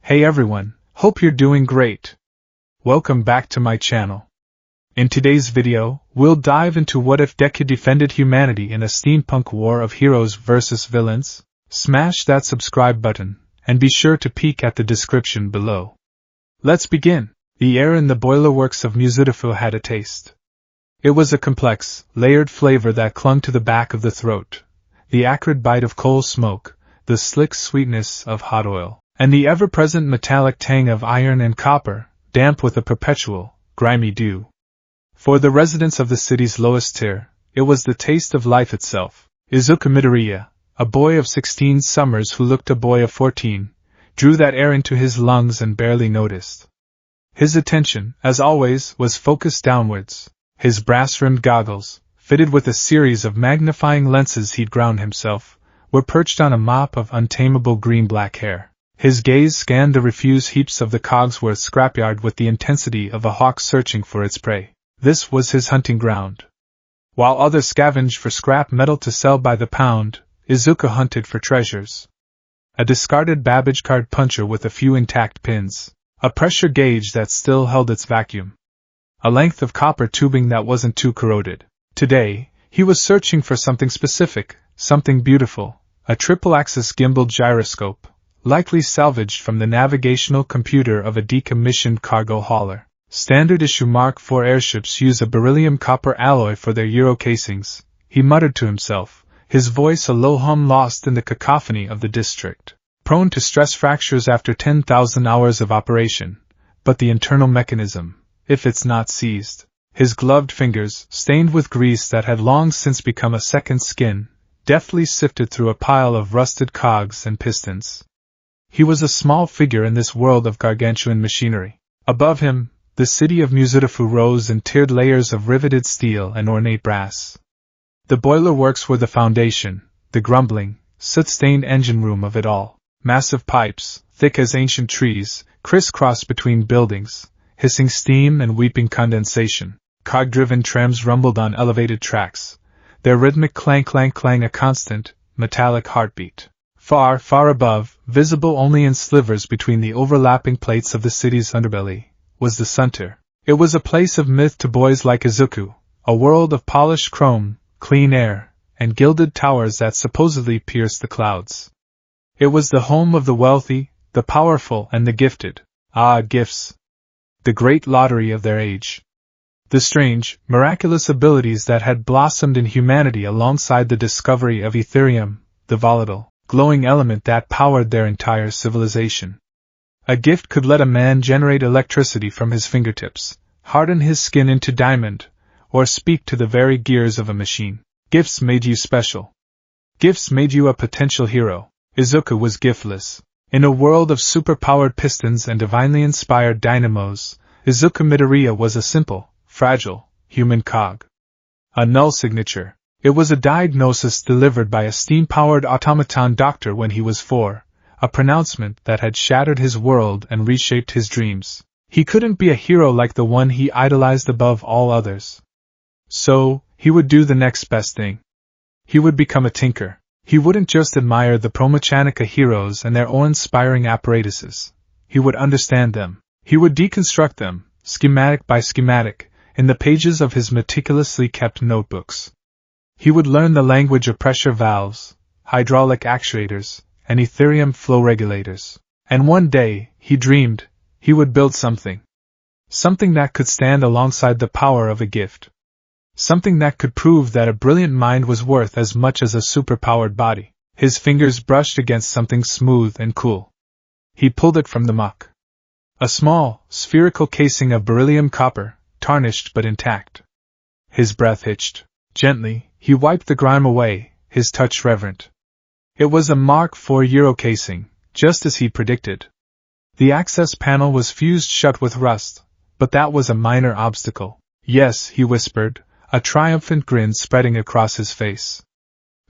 Hey everyone, hope you're doing great. Welcome back to my channel. In today's video, we'll dive into what if Deku defended humanity in a steampunk war of heroes versus villains. Smash that subscribe button, and be sure to peek at the description below. Let's begin. The air in the boiler works of Muzidafu had a taste. It was a complex, layered flavor that clung to the back of the throat. The acrid bite of coal smoke, the slick sweetness of hot oil, and the ever-present metallic tang of iron and copper, damp with a perpetual, grimy dew. For the residents of the city's lowest tier, it was the taste of life itself. Izuku Midoriya, a boy of 16 summers who looked a boy of 14, drew that air into his lungs and barely noticed. His attention, as always, was focused downwards. His brass-rimmed goggles, fitted with a series of magnifying lenses he'd ground himself, were perched on a mop of untamable green-black hair. His gaze scanned the refuse heaps of the Cogsworth scrapyard with the intensity of a hawk searching for its prey. This was his hunting ground. While others scavenged for scrap metal to sell by the pound, Izuku hunted for treasures. A discarded Babbage card puncher with a few intact pins, a pressure gauge that still held its vacuum, a length of copper tubing that wasn't too corroded. Today, he was searching for something specific, something beautiful, a triple-axis gimbal gyroscope, likely salvaged from the navigational computer of a decommissioned cargo hauler. Standard-issue Mark IV airships use a beryllium copper alloy for their Euro casings, he muttered to himself, his voice a low hum lost in the cacophony of the district. Prone to stress fractures after 10,000 hours of operation, but the internal mechanism, if it's not seized. His gloved fingers, stained with grease that had long since become a second skin, deftly sifted through a pile of rusted cogs and pistons. He was a small figure in this world of gargantuan machinery. Above him, the city of Muzidafu rose in tiered layers of riveted steel and ornate brass. The boiler works were the foundation, the grumbling, soot-stained engine room of it all. Massive pipes, thick as ancient trees, crisscrossed between buildings, hissing steam and weeping condensation. Cog-driven trams rumbled on elevated tracks, their rhythmic clang-clang-clang a constant, metallic heartbeat. Far, far above, visible only in slivers between the overlapping plates of the city's underbelly, was the center. It was a place of myth to boys like Izuku, a world of polished chrome, clean air, and gilded towers that supposedly pierced the clouds. It was the home of the wealthy, the powerful, and the gifted. Ah, gifts! The great lottery of their age. The strange, miraculous abilities that had blossomed in humanity alongside the discovery of Etherium, the volatile, glowing element that powered their entire civilization. A gift could let a man generate electricity from his fingertips, harden his skin into diamond, or speak to the very gears of a machine. Gifts made you special. Gifts made you a potential hero. Izuku was giftless. In a world of super-powered pistons and divinely inspired dynamos, Izuku Midoriya was a simple, fragile, human cog. A null signature. It was a diagnosis delivered by a steam-powered automaton doctor when he was 4, a pronouncement that had shattered his world and reshaped his dreams. He couldn't be a hero like the one he idolized above all others. So, he would do the next best thing. He would become a tinker. He wouldn't just admire the Promechanica heroes and their awe-inspiring apparatuses. He would understand them. He would deconstruct them, schematic by schematic, in the pages of his meticulously kept notebooks. He would learn the language of pressure valves, hydraulic actuators, and Etherium flow regulators. And one day, he dreamed, he would build something. Something that could stand alongside the power of a gift. Something that could prove that a brilliant mind was worth as much as a super-powered body. His fingers brushed against something smooth and cool. He pulled it from the muck. A small, spherical casing of beryllium copper, tarnished but intact. His breath hitched. Gently, he wiped the grime away, his touch reverent. It was a Mark IV Euro casing, just as he predicted. The access panel was fused shut with rust, but that was a minor obstacle. Yes, he whispered, a triumphant grin spreading across his face.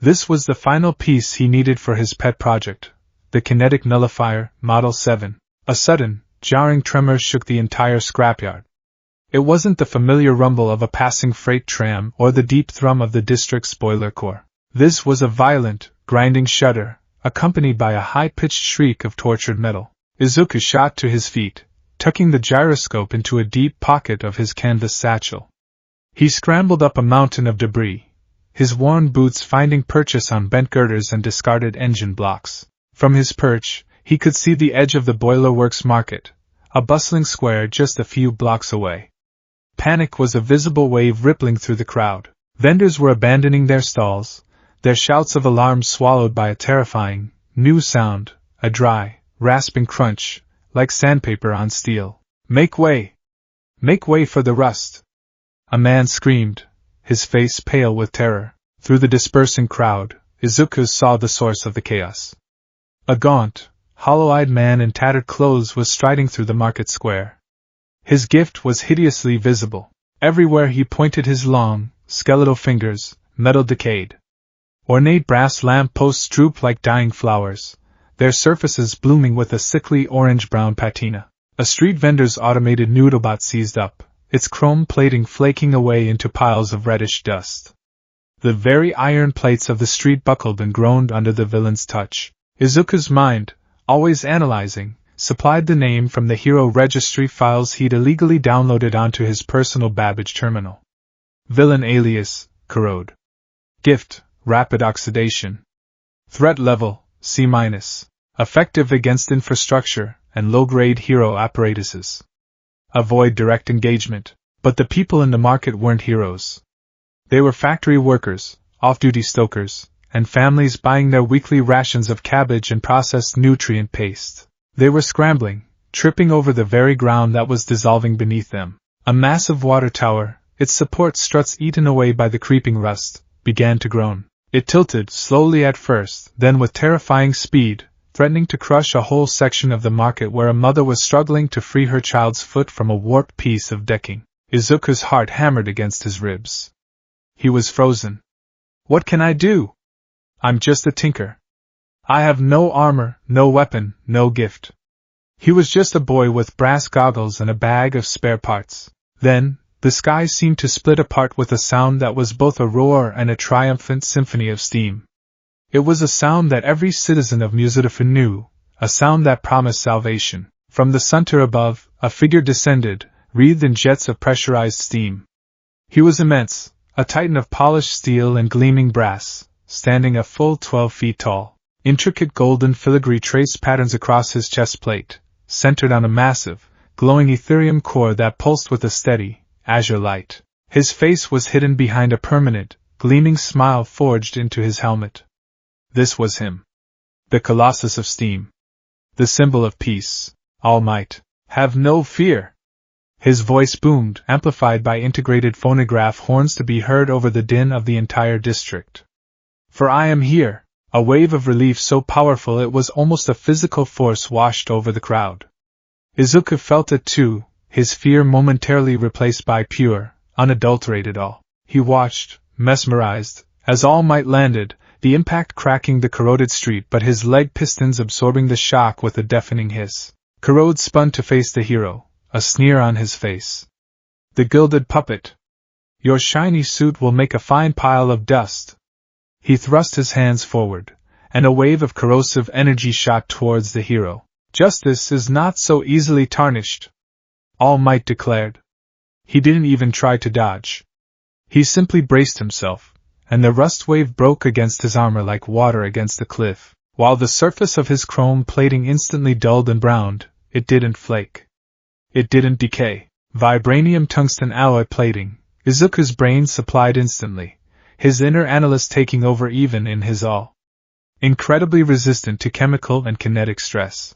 This was the final piece he needed for his pet project, the kinetic nullifier, Model 7. A sudden, jarring tremor shook the entire scrapyard. It wasn't the familiar rumble of a passing freight tram or the deep thrum of the district's boiler core. This was a violent, grinding shudder, accompanied by a high-pitched shriek of tortured metal. Izuku shot to his feet, tucking the gyroscope into a deep pocket of his canvas satchel. He scrambled up a mountain of debris, his worn boots finding purchase on bent girders and discarded engine blocks. From his perch, he could see the edge of the Boiler Works market, a bustling square just a few blocks away. Panic was a visible wave rippling through the crowd. Vendors were abandoning their stalls, their shouts of alarm swallowed by a terrifying, new sound, a dry, rasping crunch, like sandpaper on steel. "Make way! Make way for the rust!" A man screamed, his face pale with terror. Through the dispersing crowd, Izuku saw the source of the chaos. A gaunt, hollow-eyed man in tattered clothes was striding through the market square. His gift was hideously visible. Everywhere he pointed his long, skeletal fingers, metal decayed. Ornate brass lamp posts drooped like dying flowers, their surfaces blooming with a sickly orange-brown patina. A street vendor's automated noodlebot seized up, its chrome plating flaking away into piles of reddish dust. The very iron plates of the street buckled and groaned under the villain's touch. Izuku's mind, always analyzing, supplied the name from the hero registry files he'd illegally downloaded onto his personal Babbage terminal. Villain alias, corrode. Gift, rapid oxidation. Threat level, C-. Effective against infrastructure and low-grade hero apparatuses. Avoid direct engagement. But the people in the market weren't heroes. They were factory workers, off-duty stokers, and families buying their weekly rations of cabbage and processed nutrient paste. They were scrambling, tripping over the very ground that was dissolving beneath them. A massive water tower, its support struts eaten away by the creeping rust, began to groan. It tilted slowly at first, then with terrifying speed, threatening to crush a whole section of the market where a mother was struggling to free her child's foot from a warped piece of decking. Izuku's heart hammered against his ribs. He was frozen. What can I do? I'm just a tinker. I have no armor, no weapon, no gift. He was just a boy with brass goggles and a bag of spare parts. Then, the sky seemed to split apart with a sound that was both a roar and a triumphant symphony of steam. It was a sound that every citizen of Muzidafu knew, a sound that promised salvation. From the center above, a figure descended, wreathed in jets of pressurized steam. He was immense, a titan of polished steel and gleaming brass, standing a full 12 feet tall. Intricate golden filigree traced patterns across his chest plate, centered on a massive, glowing Ethereum core that pulsed with a steady, azure light. His face was hidden behind a permanent, gleaming smile forged into his helmet. This was him. The Colossus of Steam. The symbol of peace, all might. Have no fear. His voice boomed, amplified by integrated phonograph horns to be heard over the din of the entire district. For I am here. A wave of relief so powerful it was almost a physical force washed over the crowd. Izuku felt it too, his fear momentarily replaced by pure, unadulterated awe. He watched, mesmerized, as All Might landed, the impact cracking the corroded street but his leg pistons absorbing the shock with a deafening hiss. Corrode spun to face the hero, a sneer on his face. The gilded puppet. Your shiny suit will make a fine pile of dust. He thrust his hands forward, and a wave of corrosive energy shot towards the hero. Justice is not so easily tarnished, All Might declared. He didn't even try to dodge. He simply braced himself, and the rust wave broke against his armor like water against a cliff. While the surface of his chrome plating instantly dulled and browned, it didn't flake. It didn't decay. Vibranium tungsten alloy plating, Izuku's brain supplied instantly, his inner analyst taking over even in his awe. Incredibly resistant to chemical and kinetic stress.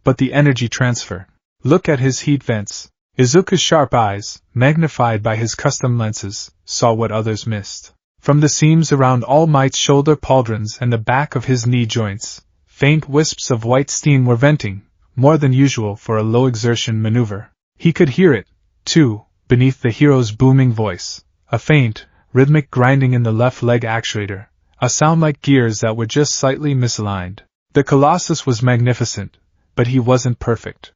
But the energy transfer. Look at his heat vents. Izuku's sharp eyes, magnified by his custom lenses, saw what others missed. From the seams around All Might's shoulder pauldrons and the back of his knee joints, faint wisps of white steam were venting, more than usual for a low-exertion maneuver. He could hear it, too, beneath the hero's booming voice, a faint, rhythmic grinding in the left leg actuator, a sound like gears that were just slightly misaligned. The Colossus was magnificent, but he wasn't perfect.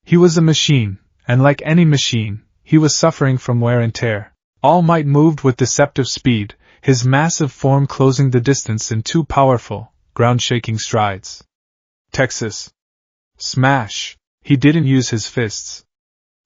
He was a machine, and like any machine, he was suffering from wear and tear. All Might moved with deceptive speed, his massive form closing the distance in two powerful, ground-shaking strides. Texas. Smash! He didn't use his fists.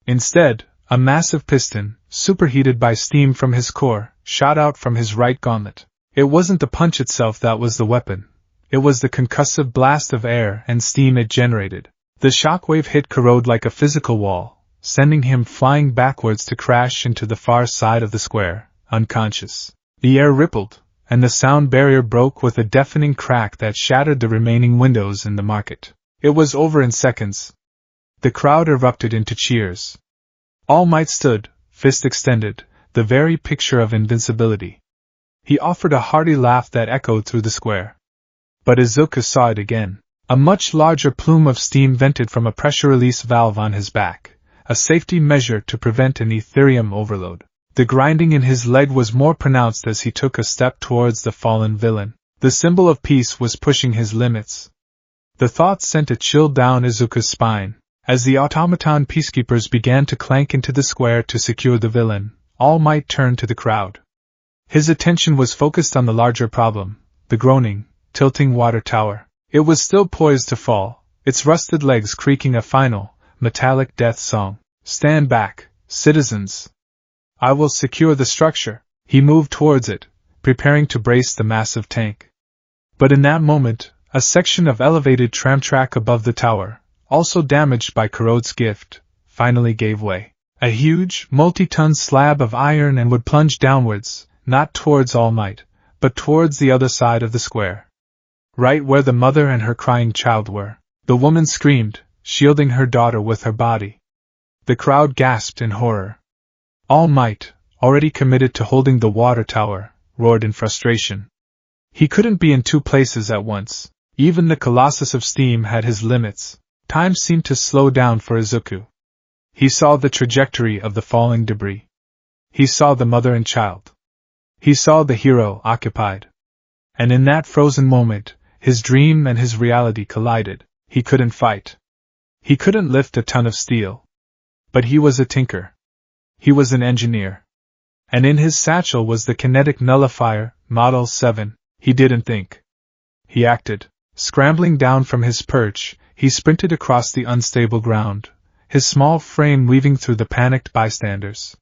Instead, a massive piston, superheated by steam from his core, shot out from his right gauntlet. It wasn't the punch itself that was the weapon. It was the concussive blast of air and steam it generated. The shockwave hit Corrode like a physical wall, sending him flying backwards to crash into the far side of the square, unconscious. The air rippled, and the sound barrier broke with a deafening crack that shattered the remaining windows in the market. It was over in seconds. The crowd erupted into cheers. All Might stood, fist extended, the very picture of invincibility. He offered a hearty laugh that echoed through the square. But Izuku saw it again. A much larger plume of steam vented from a pressure release valve on his back, a safety measure to prevent an etherium overload. The grinding in his leg was more pronounced as he took a step towards the fallen villain. The symbol of peace was pushing his limits. The thought sent a chill down Izuku's spine. As the automaton peacekeepers began to clank into the square to secure the villain, All Might turned to the crowd. His attention was focused on the larger problem, the groaning, tilting water tower. It was still poised to fall, its rusted legs creaking a final, metallic death song. Stand back, citizens. I will secure the structure. He moved towards it, preparing to brace the massive tank. But in that moment, a section of elevated tram track above the tower, also damaged by Corrode's gift, finally gave way. A huge, multi-ton slab of iron and wood plunged downwards, not towards All Might, but towards the other side of the square. Right where the mother and her crying child were. The woman screamed, shielding her daughter with her body. The crowd gasped in horror. All Might, already committed to holding the water tower, roared in frustration. He couldn't be in two places at once. Even the Colossus of Steam had his limits. Time seemed to slow down for Izuku. He saw the trajectory of the falling debris. He saw the mother and child. He saw the hero occupied. And in that frozen moment, his dream and his reality collided. He couldn't fight. He couldn't lift a ton of steel. But he was a tinker. He was an engineer. And in his satchel was the kinetic nullifier, Model 7. He didn't think. He acted. Scrambling down from his perch, he sprinted across the unstable ground, his small frame weaving through the panicked bystanders.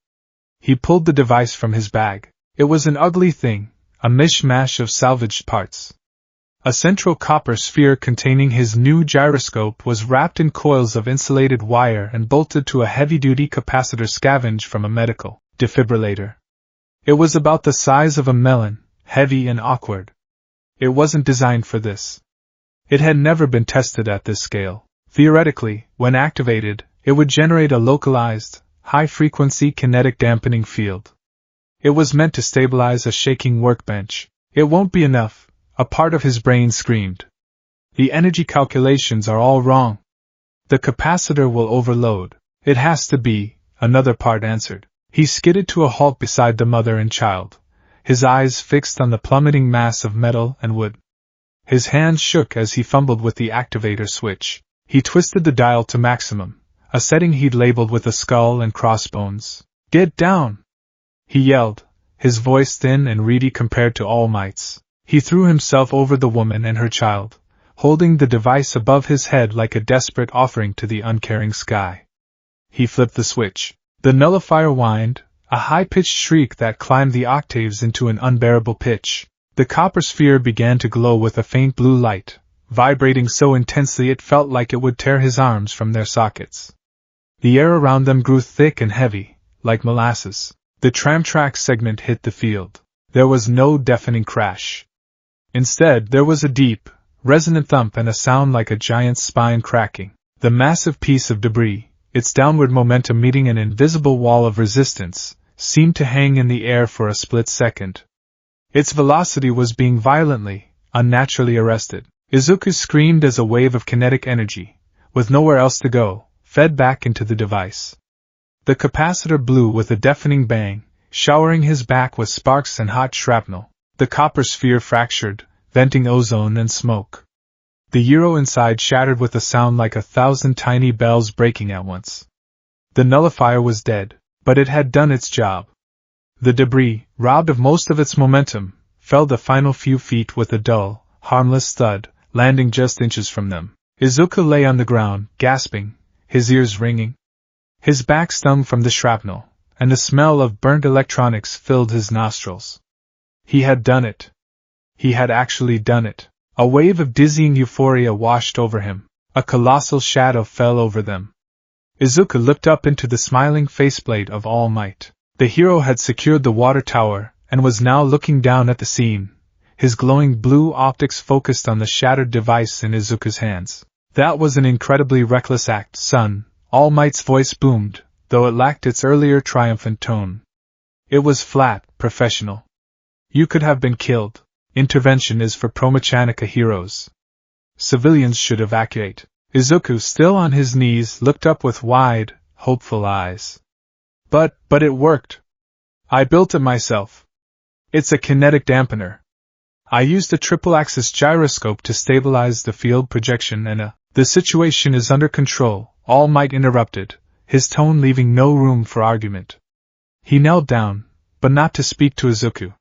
He pulled the device from his bag. It was an ugly thing, a mishmash of salvaged parts. A central copper sphere containing his new gyroscope was wrapped in coils of insulated wire and bolted to a heavy-duty capacitor scavenged from a medical defibrillator. It was about the size of a melon, heavy and awkward. It wasn't designed for this. It had never been tested at this scale. Theoretically, when activated, it would generate a localized, high-frequency kinetic dampening field. It was meant to stabilize a shaking workbench. It won't be enough, a part of his brain screamed. The energy calculations are all wrong. The capacitor will overload. It has to be, another part answered. He skidded to a halt beside the mother and child, his eyes fixed on the plummeting mass of metal and wood. His hands shook as he fumbled with the activator switch. He twisted the dial to maximum, a setting he'd labeled with a skull and crossbones. Get down! He yelled, his voice thin and reedy compared to All Might's. He threw himself over the woman and her child, holding the device above his head like a desperate offering to the uncaring sky. He flipped the switch. The nullifier whined, a high-pitched shriek that climbed the octaves into an unbearable pitch. The copper sphere began to glow with a faint blue light, vibrating so intensely it felt like it would tear his arms from their sockets. The air around them grew thick and heavy, like molasses. The tram-track segment hit the field. There was no deafening crash. Instead, there was a deep, resonant thump and a sound like a giant's spine cracking. The massive piece of debris, its downward momentum meeting an invisible wall of resistance, seemed to hang in the air for a split second. Its velocity was being violently, unnaturally arrested. Izuku screamed as a wave of kinetic energy, with nowhere else to go, fed back into the device. The capacitor blew with a deafening bang, showering his back with sparks and hot shrapnel. The copper sphere fractured, venting ozone and smoke. The Euro inside shattered with a sound like 1,000 tiny bells breaking at once. The nullifier was dead, but it had done its job. The debris, robbed of most of its momentum, fell the final few feet with a dull, harmless thud, landing just inches from them. Izuku lay on the ground, gasping, his ears ringing. His back stung from the shrapnel, and the smell of burnt electronics filled his nostrils. He had done it. He had actually done it. A wave of dizzying euphoria washed over him. A colossal shadow fell over them. Izuku looked up into the smiling faceplate of All Might. The hero had secured the water tower, and was now looking down at the scene, his glowing blue optics focused on the shattered device in Izuku's hands. That was an incredibly reckless act, son, All Might's voice boomed, though it lacked its earlier triumphant tone. It was flat, professional. You could have been killed. Intervention is for Promechanica heroes. Civilians should evacuate. Izuku, still on his knees, looked up with wide, hopeful eyes. But it worked. I built it myself. It's a kinetic dampener. I used a triple-axis gyroscope to stabilize the field projection and the situation is under control, All Might interrupted, his tone leaving no room for argument. He knelt down, but not to speak to Izuku.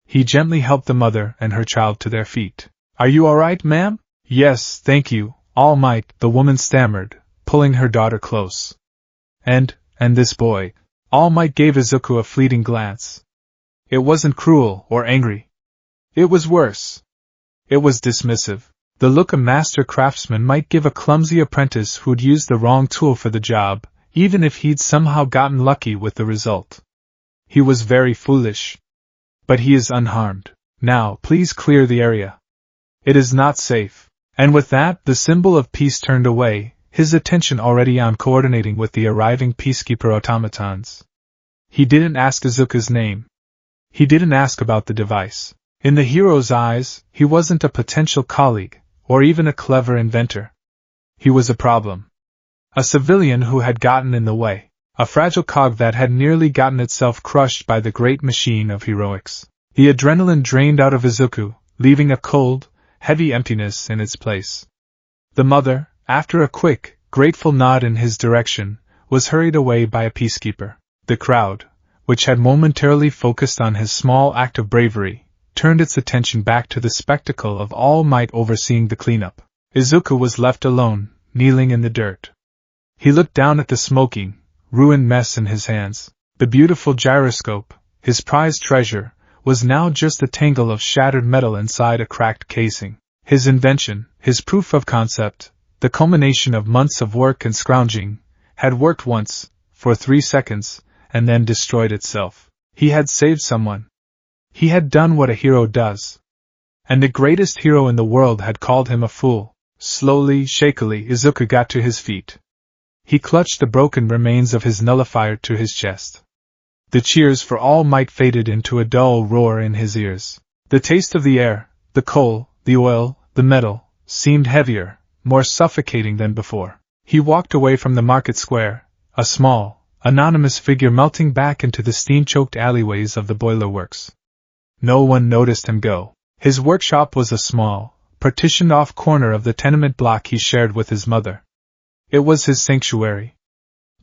He gently helped the mother and her child to their feet. Are you all right, ma'am? Yes, thank you, All Might, the woman stammered, pulling her daughter close. And this boy. All Might gave Izuku a fleeting glance. It wasn't cruel or angry. It was worse. It was dismissive. The look a master craftsman might give a clumsy apprentice who'd used the wrong tool for the job, even if he'd somehow gotten lucky with the result. He was very foolish. But he is unharmed. Now, please clear the area. It is not safe. And with that, the symbol of peace turned away, his attention already on coordinating with the arriving peacekeeper automatons. He didn't ask Izuku's name. He didn't ask about the device. In the hero's eyes, he wasn't a potential colleague, or even a clever inventor. He was a problem. A civilian who had gotten in the way. A fragile cog that had nearly gotten itself crushed by the great machine of heroics. The adrenaline drained out of Izuku, leaving a cold, heavy emptiness in its place. The mother, after a quick, grateful nod in his direction, was hurried away by a peacekeeper. The crowd, which had momentarily focused on his small act of bravery, turned its attention back to the spectacle of All Might overseeing the cleanup. Izuku was left alone, kneeling in the dirt. He looked down at the smoking, ruined mess in his hands. The beautiful gyroscope, his prized treasure, was now just a tangle of shattered metal inside a cracked casing. His invention, his proof of concept, the culmination of months of work and scrounging, had worked once, for 3 seconds, and then destroyed itself. He had saved someone. He had done what a hero does. And the greatest hero in the world had called him a fool. Slowly, shakily, Izuku got to his feet. He clutched the broken remains of his nullifier to his chest. The cheers for All Might faded into a dull roar in his ears. The taste of the air, the coal, the oil, the metal, seemed heavier, more suffocating than before. He walked away from the market square, a small, anonymous figure melting back into the steam-choked alleyways of the boiler works. No one noticed him go. His workshop was a small, partitioned-off corner of the tenement block he shared with his mother. It was his sanctuary.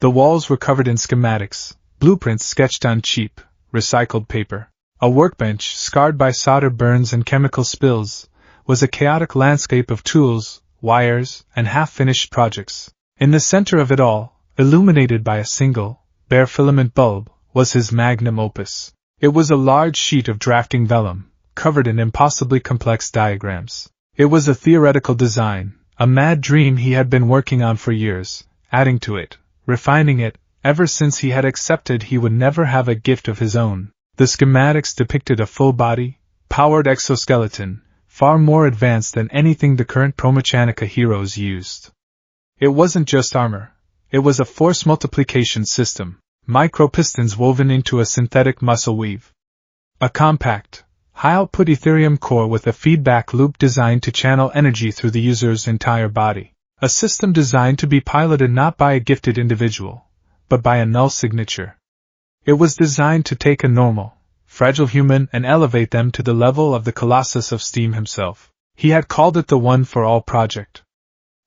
The walls were covered in schematics, blueprints sketched on cheap, recycled paper. A workbench, scarred by solder burns and chemical spills, was a chaotic landscape of tools, wires, and half-finished projects. In the center of it all, illuminated by a single, bare filament bulb, was his magnum opus. It was a large sheet of drafting vellum, covered in impossibly complex diagrams. It was a theoretical design, a mad dream he had been working on for years, adding to it, refining it, ever since he had accepted he would never have a gift of his own. The schematics depicted a full-body, powered exoskeleton, far more advanced than anything the current Promechanica heroes used. It wasn't just armor. It was a force multiplication system, micropistons woven into a synthetic muscle weave. A compact, high-output Ethereum core with a feedback loop designed to channel energy through the user's entire body. A system designed to be piloted not by a gifted individual, but by a null signature. It was designed to take a normal, fragile human and elevate them to the level of the Colossus of Steam himself. He had called it the One for All Project.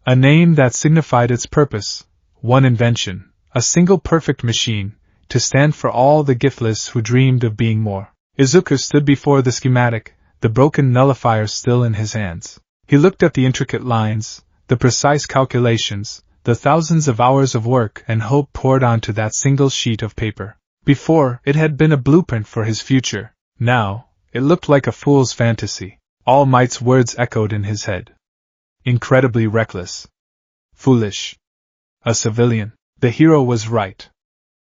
A name that signified its purpose, one invention, a single perfect machine, to stand for all the giftless who dreamed of being more. Izuku stood before the schematic, the broken nullifier still in his hands. He looked at the intricate lines, the precise calculations, the thousands of hours of work and hope poured onto that single sheet of paper. Before, it had been a blueprint for his future. Now, it looked like a fool's fantasy. All Might's words echoed in his head. Incredibly reckless. Foolish. A civilian. The hero was right.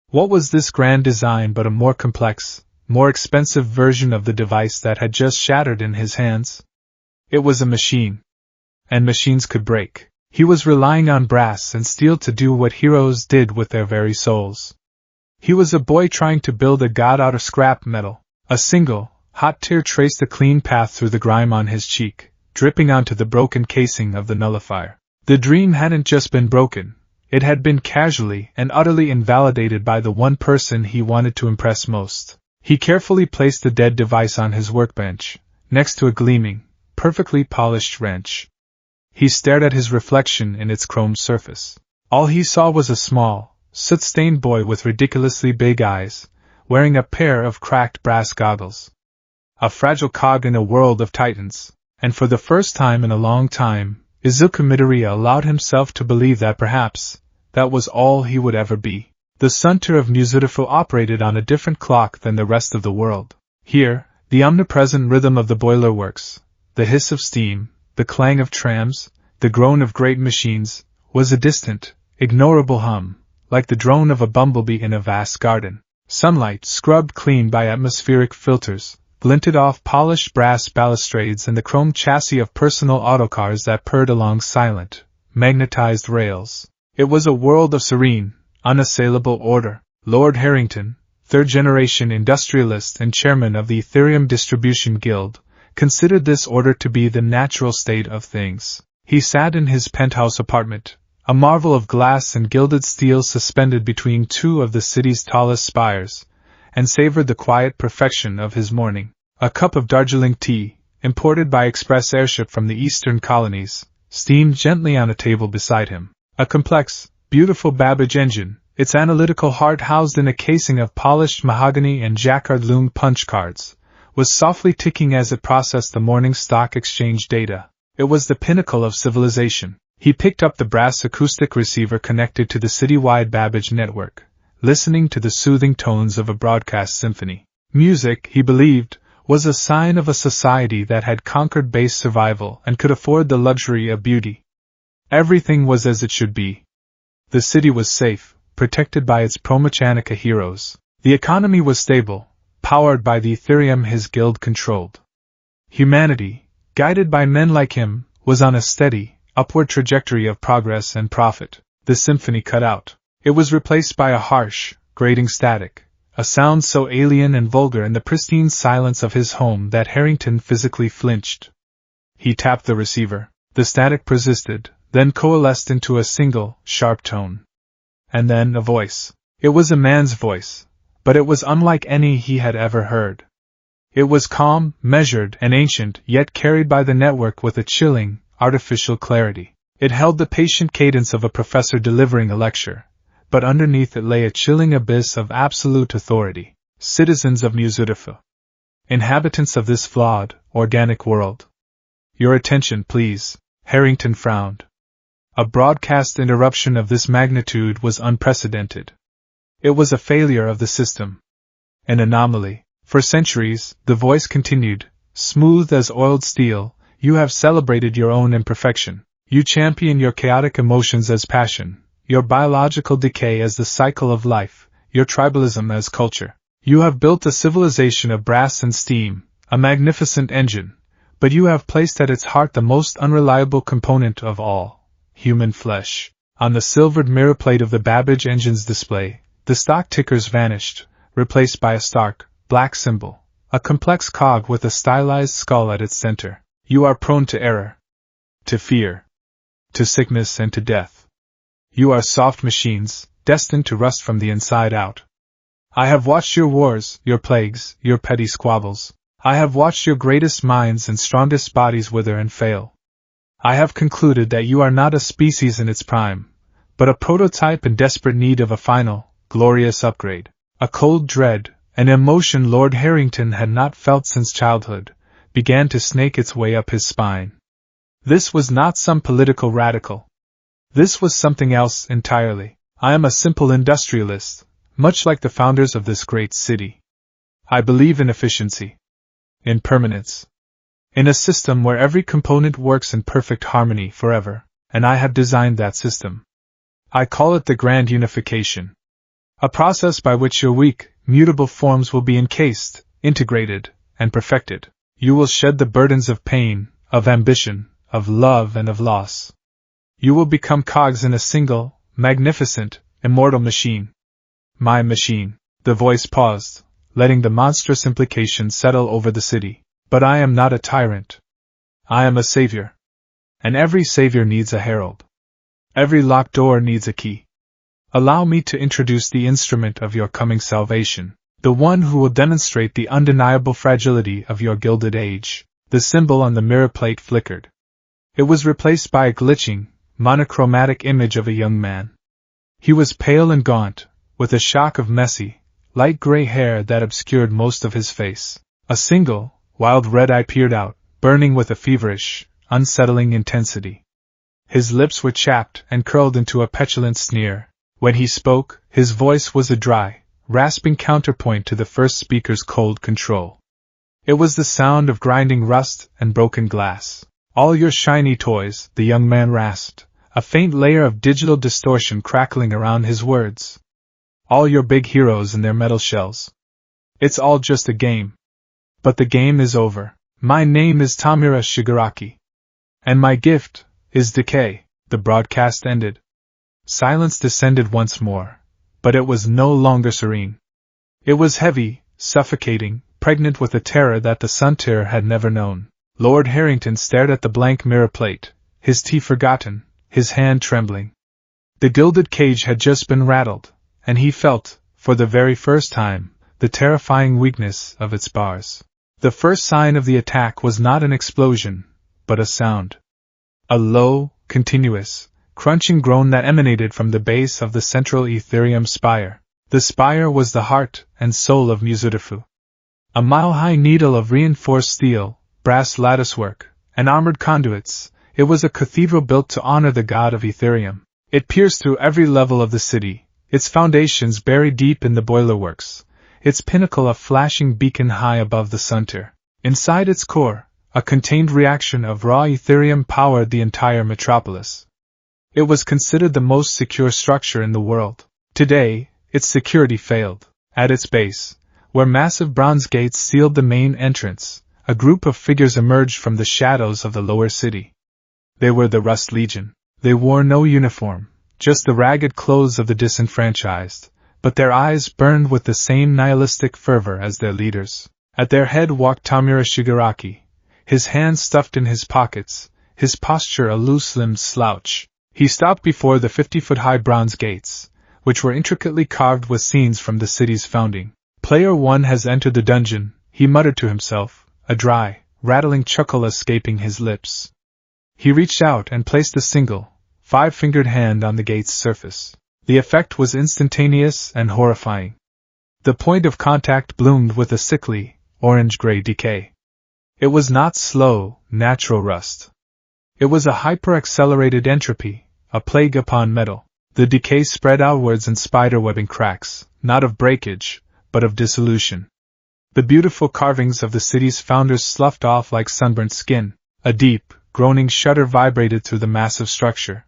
What was this grand design but a more complex, more expensive version of the device that had just shattered in his hands? It was a machine. And machines could break. He was relying on brass and steel to do what heroes did with their very souls. He was a boy trying to build a god out of scrap metal. A single, hot tear traced a clean path through the grime on his cheek, dripping onto the broken casing of the nullifier. The dream hadn't just been broken, it had been casually and utterly invalidated by the one person he wanted to impress most. He carefully placed the dead device on his workbench, next to a gleaming, perfectly polished wrench. He stared at his reflection in its chrome surface. All he saw was a small, soot-stained boy with ridiculously big eyes, wearing a pair of cracked brass goggles. A fragile cog in a world of titans, and for the first time in a long time, Izuku Midoriya allowed himself to believe that perhaps, that was all he would ever be. The center of Muzurifu operated on a different clock than the rest of the world. Here, the omnipresent rhythm of the boiler works, the hiss of steam, the clang of trams, the groan of great machines, was a distant, ignorable hum, like the drone of a bumblebee in a vast garden. Sunlight, scrubbed clean by atmospheric filters, glinted off polished brass balustrades and the chrome chassis of personal autocars that purred along silent, magnetized rails. It was a world of serene, unassailable order. Lord Harrington, third-generation industrialist and chairman of the Ethereum Distribution Guild, considered this order to be the natural state of things. He sat in his penthouse apartment, a marvel of glass and gilded steel suspended between two of the city's tallest spires, and savored the quiet perfection of his morning. A cup of Darjeeling tea, imported by express airship from the eastern colonies, steamed gently on a table beside him. A complex, beautiful Babbage engine, its analytical heart housed in a casing of polished mahogany and jacquard-loomed punch cards, was softly ticking as it processed the morning stock exchange data. It was the pinnacle of civilization. He picked up the brass acoustic receiver connected to the citywide Babbage network, listening to the soothing tones of a broadcast symphony. Music, he believed, was a sign of a society that had conquered base survival and could afford the luxury of beauty. Everything was as it should be. The city was safe, protected by its pro-Mechanica heroes. The economy was stable, powered by the Ethereum his guild controlled. Humanity, guided by men like him, was on a steady, upward trajectory of progress and profit. The symphony cut out. It was replaced by a harsh, grating static, a sound so alien and vulgar in the pristine silence of his home that Harrington physically flinched. He tapped the receiver. The static persisted, then coalesced into a single, sharp tone. And then a voice. It was a man's voice, but it was unlike any he had ever heard. It was calm, measured, and ancient, yet carried by the network with a chilling, artificial clarity. It held the patient cadence of a professor delivering a lecture, but underneath it lay a chilling abyss of absolute authority. Citizens of Muzurifu, inhabitants of this flawed, organic world. Your attention, please. Harrington frowned. A broadcast interruption of this magnitude was unprecedented. It was a failure of the system. An anomaly. For centuries, the voice continued, smooth as oiled steel, you have celebrated your own imperfection. You champion your chaotic emotions as passion, your biological decay as the cycle of life, your tribalism as culture. You have built a civilization of brass and steam, a magnificent engine, but you have placed at its heart the most unreliable component of all, human flesh. On the silvered mirror plate of the Babbage engine's display, the stock tickers vanished, replaced by a stark, black symbol, a complex cog with a stylized skull at its center. You are prone to error, to fear, to sickness and to death. You are soft machines, destined to rust from the inside out. I have watched your wars, your plagues, your petty squabbles. I have watched your greatest minds and strongest bodies wither and fail. I have concluded that you are not a species in its prime, but a prototype in desperate need of a final, glorious upgrade. A cold dread, an emotion Lord Harrington had not felt since childhood, began to snake its way up his spine. This was not some political radical. This was something else entirely. I am a simple industrialist, much like the founders of this great city. I believe in efficiency, in permanence, in a system where every component works in perfect harmony forever, and I have designed that system. I call it the grand unification. A process by which your weak, mutable forms will be encased, integrated, and perfected. You will shed the burdens of pain, of ambition, of love, and of loss. You will become cogs in a single, magnificent, immortal machine. My machine. The voice paused, letting the monstrous implication settle over the city. But I am not a tyrant. I am a savior. And every savior needs a herald. Every locked door needs a key. Allow me to introduce the instrument of your coming salvation, the one who will demonstrate the undeniable fragility of your gilded age. The symbol on the mirror plate flickered. It was replaced by a glitching, monochromatic image of a young man. He was pale and gaunt, with a shock of messy, light gray hair that obscured most of his face. A single, wild red eye peered out, burning with a feverish, unsettling intensity. His lips were chapped and curled into a petulant sneer. When he spoke, his voice was a dry, rasping counterpoint to the first speaker's cold control. It was the sound of grinding rust and broken glass. All your shiny toys, the young man rasped, a faint layer of digital distortion crackling around his words. All your big heroes and their metal shells. It's all just a game. But the game is over. My name is Tamura Shigaraki. And my gift is decay. The broadcast ended. Silence descended once more, but it was no longer serene. It was heavy, suffocating, pregnant with a terror that the Suntir had never known. Lord Harrington stared at the blank mirror plate, his tea forgotten, his hand trembling. The gilded cage had just been rattled, and he felt, for the very first time, the terrifying weakness of its bars. The first sign of the attack was not an explosion, but a sound. A low, continuous, crunching groan that emanated from the base of the central Ethereum spire. The spire was the heart and soul of Muzudafu. A mile-high needle of reinforced steel, brass latticework, and armored conduits, it was a cathedral built to honor the god of Ethereum. It pierced through every level of the city, its foundations buried deep in the boilerworks, its pinnacle a flashing beacon high above the Suntir. Inside its core, a contained reaction of raw Ethereum powered the entire metropolis. It was considered the most secure structure in the world. Today, its security failed. At its base, where massive bronze gates sealed the main entrance, a group of figures emerged from the shadows of the lower city. They were the Rust Legion. They wore no uniform, just the ragged clothes of the disenfranchised, but their eyes burned with the same nihilistic fervor as their leaders. At their head walked Tamura Shigaraki, his hands stuffed in his pockets, his posture a loose-limbed slouch. He stopped before the 50-foot-high bronze gates, which were intricately carved with scenes from the city's founding. Player 1 has entered the dungeon, he muttered to himself, a dry, rattling chuckle escaping his lips. He reached out and placed a single, 5-fingered hand on the gate's surface. The effect was instantaneous and horrifying. The point of contact bloomed with a sickly, orange-gray decay. It was not slow, natural rust. It was a hyper-accelerated entropy, a plague upon metal. The decay spread outwards in spider-webbing cracks, not of breakage, but of dissolution. The beautiful carvings of the city's founders sloughed off like sunburnt skin. A deep, groaning shudder vibrated through the massive structure.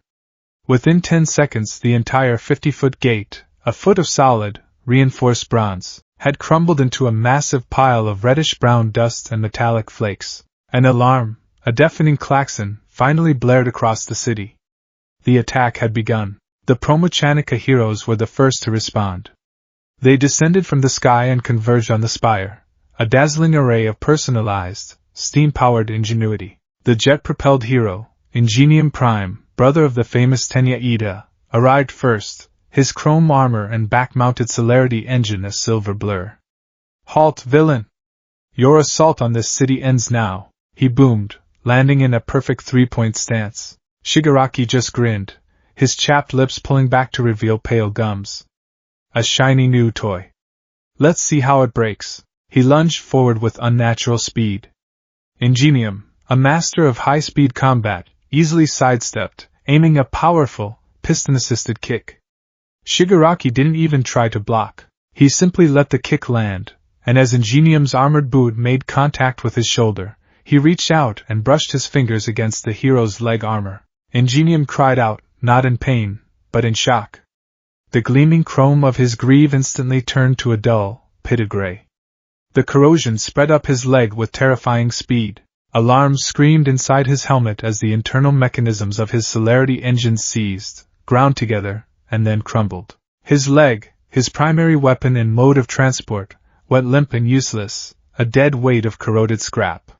Within 10 seconds the entire 50-foot gate, a foot of solid, reinforced bronze, had crumbled into a massive pile of reddish-brown dust and metallic flakes. An alarm, a deafening klaxon, finally blared across the city. The attack had begun. The Promochanica heroes were the first to respond. They descended from the sky and converged on the spire, a dazzling array of personalized, steam-powered ingenuity. The jet-propelled hero, Ingenium Prime, brother of the famous Tenya Ida, arrived first, his chrome armor and back-mounted celerity engine a silver blur. "Halt, villain! Your assault on this city ends now," he boomed, landing in a perfect three-point stance. Shigaraki just grinned, his chapped lips pulling back to reveal pale gums. A shiny new toy. Let's see how it breaks. He lunged forward with unnatural speed. Ingenium, a master of high-speed combat, easily sidestepped, aiming a powerful, piston-assisted kick. Shigaraki didn't even try to block. He simply let the kick land, and as Ingenium's armored boot made contact with his shoulder, he reached out and brushed his fingers against the hero's leg armor. Ingenium cried out, not in pain, but in shock. The gleaming chrome of his greave instantly turned to a dull, pitted gray. The corrosion spread up his leg with terrifying speed. Alarms screamed inside his helmet as the internal mechanisms of his celerity engines seized, ground together, and then crumbled. His leg, his primary weapon and mode of transport, went limp and useless, a dead weight of corroded scrap.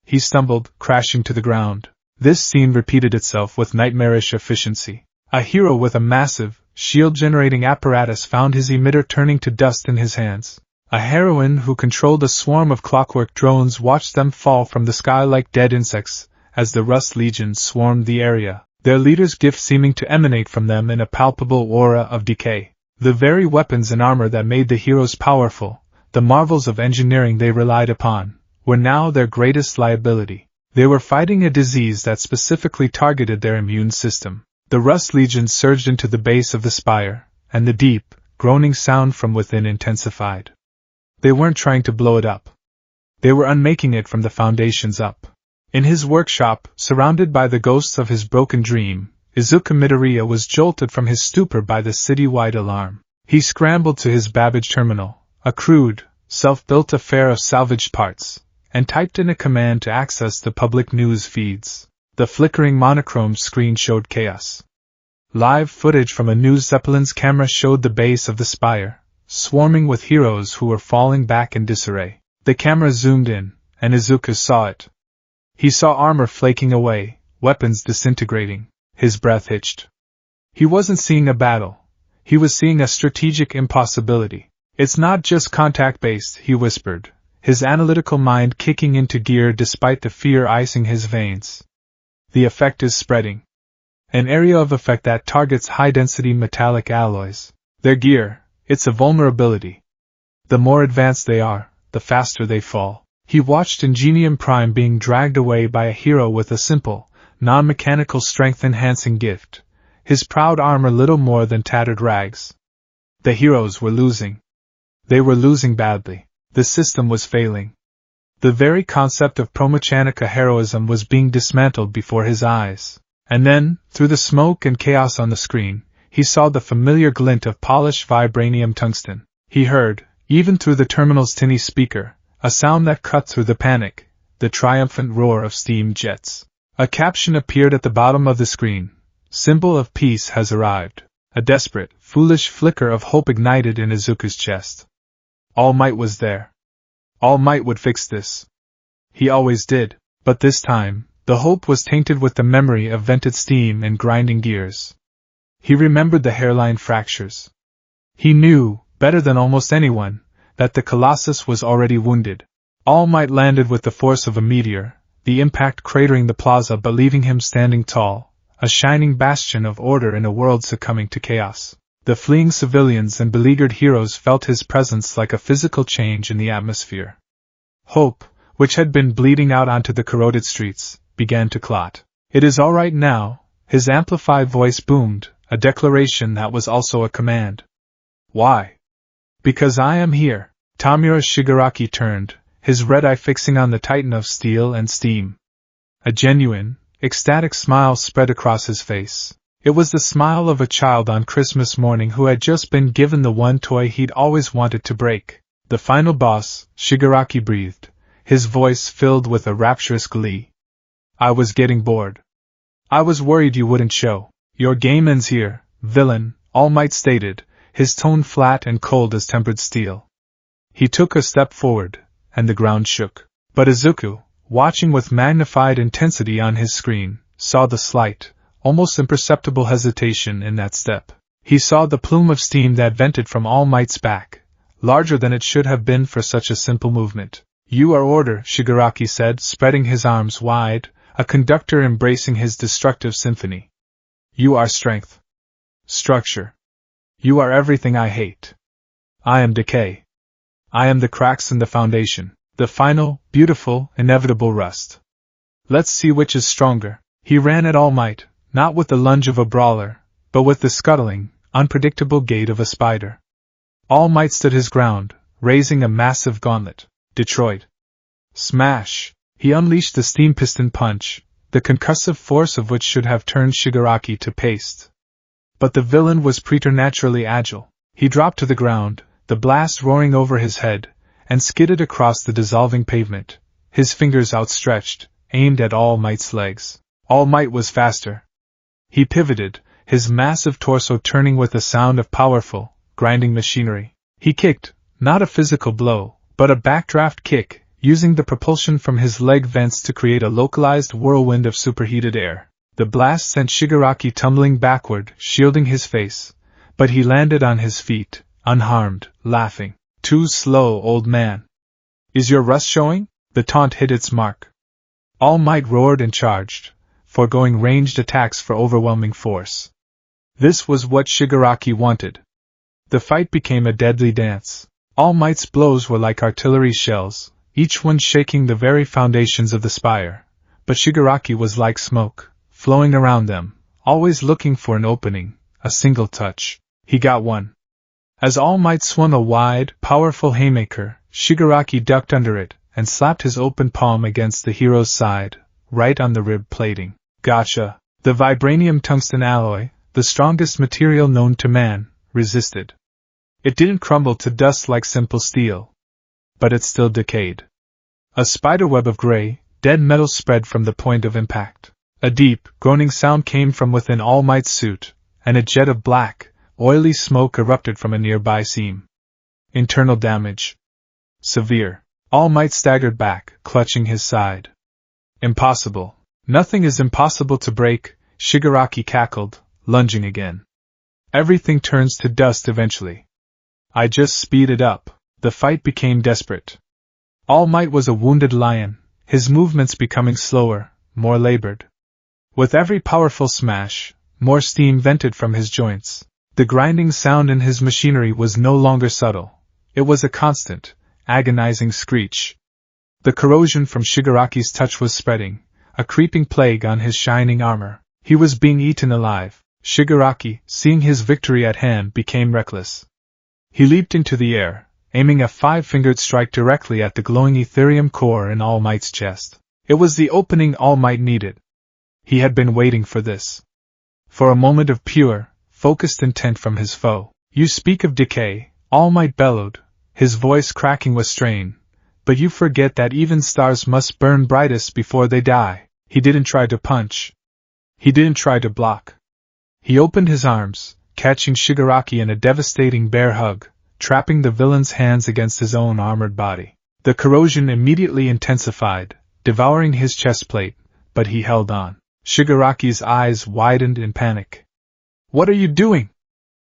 He stumbled, crashing to the ground. This scene repeated itself with nightmarish efficiency. A hero with a massive, shield-generating apparatus found his emitter turning to dust in his hands. A heroine who controlled a swarm of clockwork drones watched them fall from the sky like dead insects, as the Rust Legion swarmed the area, their leader's gift seeming to emanate from them in a palpable aura of decay. The very weapons and armor that made the heroes powerful, the marvels of engineering they relied upon, were now their greatest liability. They were fighting a disease that specifically targeted their immune system. The Rust Legion surged into the base of the spire, and the deep, groaning sound from within intensified. They weren't trying to blow it up. They were unmaking it from the foundations up. In his workshop, surrounded by the ghosts of his broken dream, Izuku Midoriya was jolted from his stupor by the city-wide alarm. He scrambled to his Babbage terminal, a crude, self-built affair of salvaged parts, and typed in a command to access the public news feeds. The flickering monochrome screen showed chaos. Live footage from a news Zeppelin's camera showed the base of the spire, swarming with heroes who were falling back in disarray. The camera zoomed in, and Izuku saw it. He saw armor flaking away, weapons disintegrating. His breath hitched. He wasn't seeing a battle. He was seeing a strategic impossibility. It's not just contact-based, he whispered, his analytical mind kicking into gear despite the fear icing his veins. The effect is spreading. An area of effect that targets high-density metallic alloys. Their gear, it's a vulnerability. The more advanced they are, the faster they fall. He watched Ingenium Prime being dragged away by a hero with a simple, non-mechanical strength-enhancing gift, his proud armor little more than tattered rags. The heroes were losing. They were losing badly. The system was failing. The very concept of promechanica heroism was being dismantled before his eyes. And then, through the smoke and chaos on the screen, he saw the familiar glint of polished vibranium tungsten. He heard, even through the terminal's tinny speaker, a sound that cut through the panic, the triumphant roar of steam jets. A caption appeared at the bottom of the screen. Symbol of peace has arrived. A desperate, foolish flicker of hope ignited in Izuku's chest. All Might was there. All Might would fix this. He always did, but this time, the hope was tainted with the memory of vented steam and grinding gears. He remembered the hairline fractures. He knew, better than almost anyone, that the Colossus was already wounded. All Might landed with the force of a meteor, the impact cratering the plaza but leaving him standing tall, a shining bastion of order in a world succumbing to chaos. The fleeing civilians and beleaguered heroes felt his presence like a physical change in the atmosphere. Hope, which had been bleeding out onto the corroded streets, began to clot. It is all right now, his amplified voice boomed, a declaration that was also a command. Why? Because I am here. Tamura Shigaraki turned, his red eye fixing on the titan of steel and steam. A genuine, ecstatic smile spread across his face. It was the smile of a child on Christmas morning who had just been given the one toy he'd always wanted to break. The final boss, Shigaraki breathed, his voice filled with a rapturous glee. I was getting bored. I was worried you wouldn't show. Your game ends here, villain, All Might stated, his tone flat and cold as tempered steel. He took a step forward, and the ground shook. But Izuku, watching with magnified intensity on his screen, saw the slight, almost imperceptible hesitation in that step. He saw the plume of steam that vented from All Might's back, larger than it should have been for such a simple movement. You are order, Shigaraki said, spreading his arms wide, a conductor embracing his destructive symphony. You are strength. Structure. You are everything I hate. I am decay. I am the cracks in the foundation, the final, beautiful, inevitable rust. Let's see which is stronger. He ran at All Might, not with the lunge of a brawler, but with the scuttling, unpredictable gait of a spider. All Might stood his ground, raising a massive gauntlet. Detroit. Smash! He unleashed the steam piston punch, the concussive force of which should have turned Shigaraki to paste. But the villain was preternaturally agile. He dropped to the ground, the blast roaring over his head, and skidded across the dissolving pavement, his fingers outstretched, aimed at All Might's legs. All Might was faster. He pivoted, his massive torso turning with the sound of powerful, grinding machinery. He kicked, not a physical blow, but a backdraft kick, using the propulsion from his leg vents to create a localized whirlwind of superheated air. The blast sent Shigaraki tumbling backward, shielding his face, but he landed on his feet, unharmed, laughing. Too slow, old man. Is your rust showing? The taunt hit its mark. All Might roared and charged, foregoing ranged attacks for overwhelming force. This was what Shigaraki wanted. The fight became a deadly dance. All Might's blows were like artillery shells, each one shaking the very foundations of the spire, but Shigaraki was like smoke, flowing around them, always looking for an opening, a single touch. He got one. As All Might swung a wide, powerful haymaker, Shigaraki ducked under it, and slapped his open palm against the hero's side, right on the rib plating. Gotcha! The vibranium tungsten alloy, the strongest material known to man, resisted. It didn't crumble to dust like simple steel. But it still decayed. A spiderweb of gray, dead metal spread from the point of impact. A deep, groaning sound came from within All Might's suit, and a jet of black, oily smoke erupted from a nearby seam. Internal damage. Severe. All Might staggered back, clutching his side. Impossible. Nothing is impossible to break, Shigaraki cackled, lunging again. Everything turns to dust eventually. I just speeded up. The fight became desperate. All Might was a wounded lion, his movements becoming slower, more labored. With every powerful smash, more steam vented from his joints. The grinding sound in his machinery was no longer subtle. It was a constant, agonizing screech. The corrosion from Shigaraki's touch was spreading, a creeping plague on his shining armor. He was being eaten alive. Shigaraki, seeing his victory at hand, became reckless. He leaped into the air, aiming a five-fingered strike directly at the glowing Ethereum core in All Might's chest. It was the opening All Might needed. He had been waiting for this. For a moment of pure, focused intent from his foe. You speak of decay, All Might bellowed, his voice cracking with strain, but you forget that even stars must burn brightest before they die. He didn't try to punch. He didn't try to block. He opened his arms, catching Shigaraki in a devastating bear hug, trapping the villain's hands against his own armored body. The corrosion immediately intensified, devouring his chest plate, but he held on. Shigaraki's eyes widened in panic. What are you doing?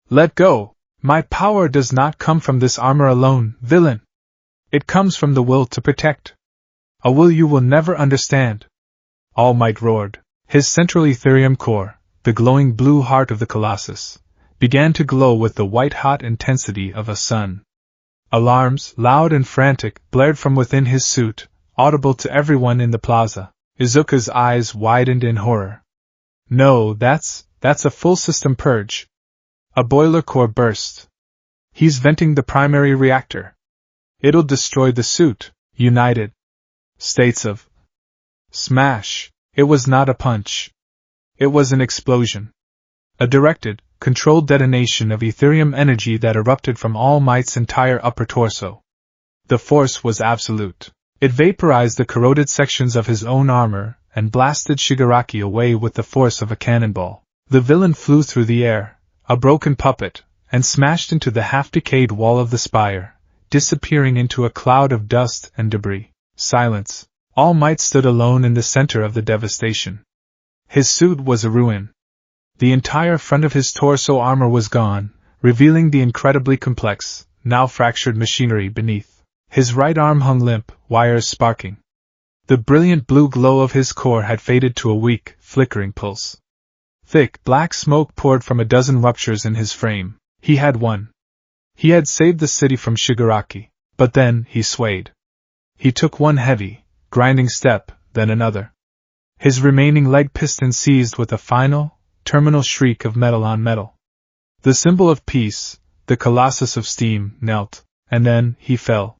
Let go! My power does not come from this armor alone, villain. It comes from the will to protect. A will you will never understand. All Might roared. His central Ethereum core, the glowing blue heart of the Colossus, began to glow with the white-hot intensity of a sun. Alarms, loud and frantic, blared from within his suit, audible to everyone in the plaza. Izuka's eyes widened in horror. No, that's a full system purge. A boiler core burst. He's venting the primary reactor. It'll destroy the suit. United States of Smash. It was not a punch. It was an explosion. A directed, controlled detonation of Ethereum energy that erupted from All Might's entire upper torso. The force was absolute. It vaporized the corroded sections of his own armor and blasted Shigaraki away with the force of a cannonball. The villain flew through the air, a broken puppet, and smashed into the half-decayed wall of the spire, disappearing into a cloud of dust and debris. Silence. All Might stood alone in the center of the devastation. His suit was a ruin. The entire front of his torso armor was gone, revealing the incredibly complex, now fractured machinery beneath. His right arm hung limp, wires sparking. The brilliant blue glow of his core had faded to a weak, flickering pulse. Thick, black smoke poured from a dozen ruptures in his frame. He had won. He had saved the city from Shigaraki, but then he swayed. He took one heavy, grinding step, then another. his remaining leg piston seized with a final, terminal shriek of metal on metal. The symbol of peace, the Colossus of Steam, knelt, and then he fell.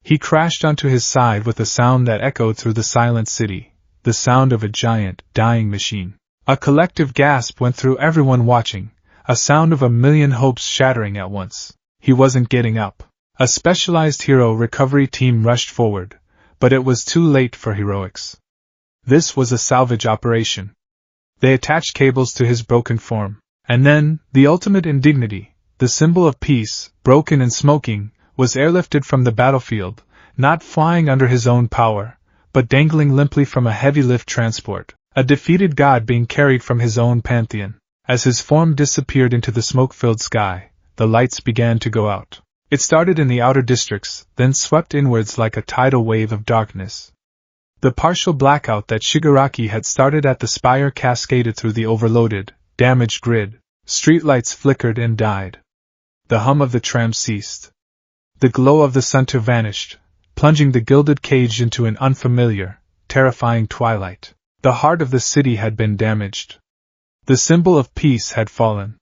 He crashed onto his side with a sound that echoed through the silent city, the sound of a giant, dying machine. A collective gasp went through everyone watching, a sound of a million hopes shattering at once. He wasn't getting up. A specialized hero recovery team rushed forward, but it was too late for heroics. This was a salvage operation. They attached cables to his broken form, and then, the ultimate indignity, the symbol of peace, broken and smoking, was airlifted from the battlefield, not flying under his own power, but dangling limply from a heavy lift transport, a defeated god being carried from his own pantheon. As his form disappeared into the smoke-filled sky, the lights began to go out. It started in the outer districts, then swept inwards like a tidal wave of darkness. The partial blackout that Shigaraki had started at the spire cascaded through the overloaded, damaged grid. Streetlights flickered and died. The hum of the tram ceased. The glow of the center vanished, plunging the gilded cage into an unfamiliar, terrifying twilight. The heart of the city had been damaged. The symbol of peace had fallen.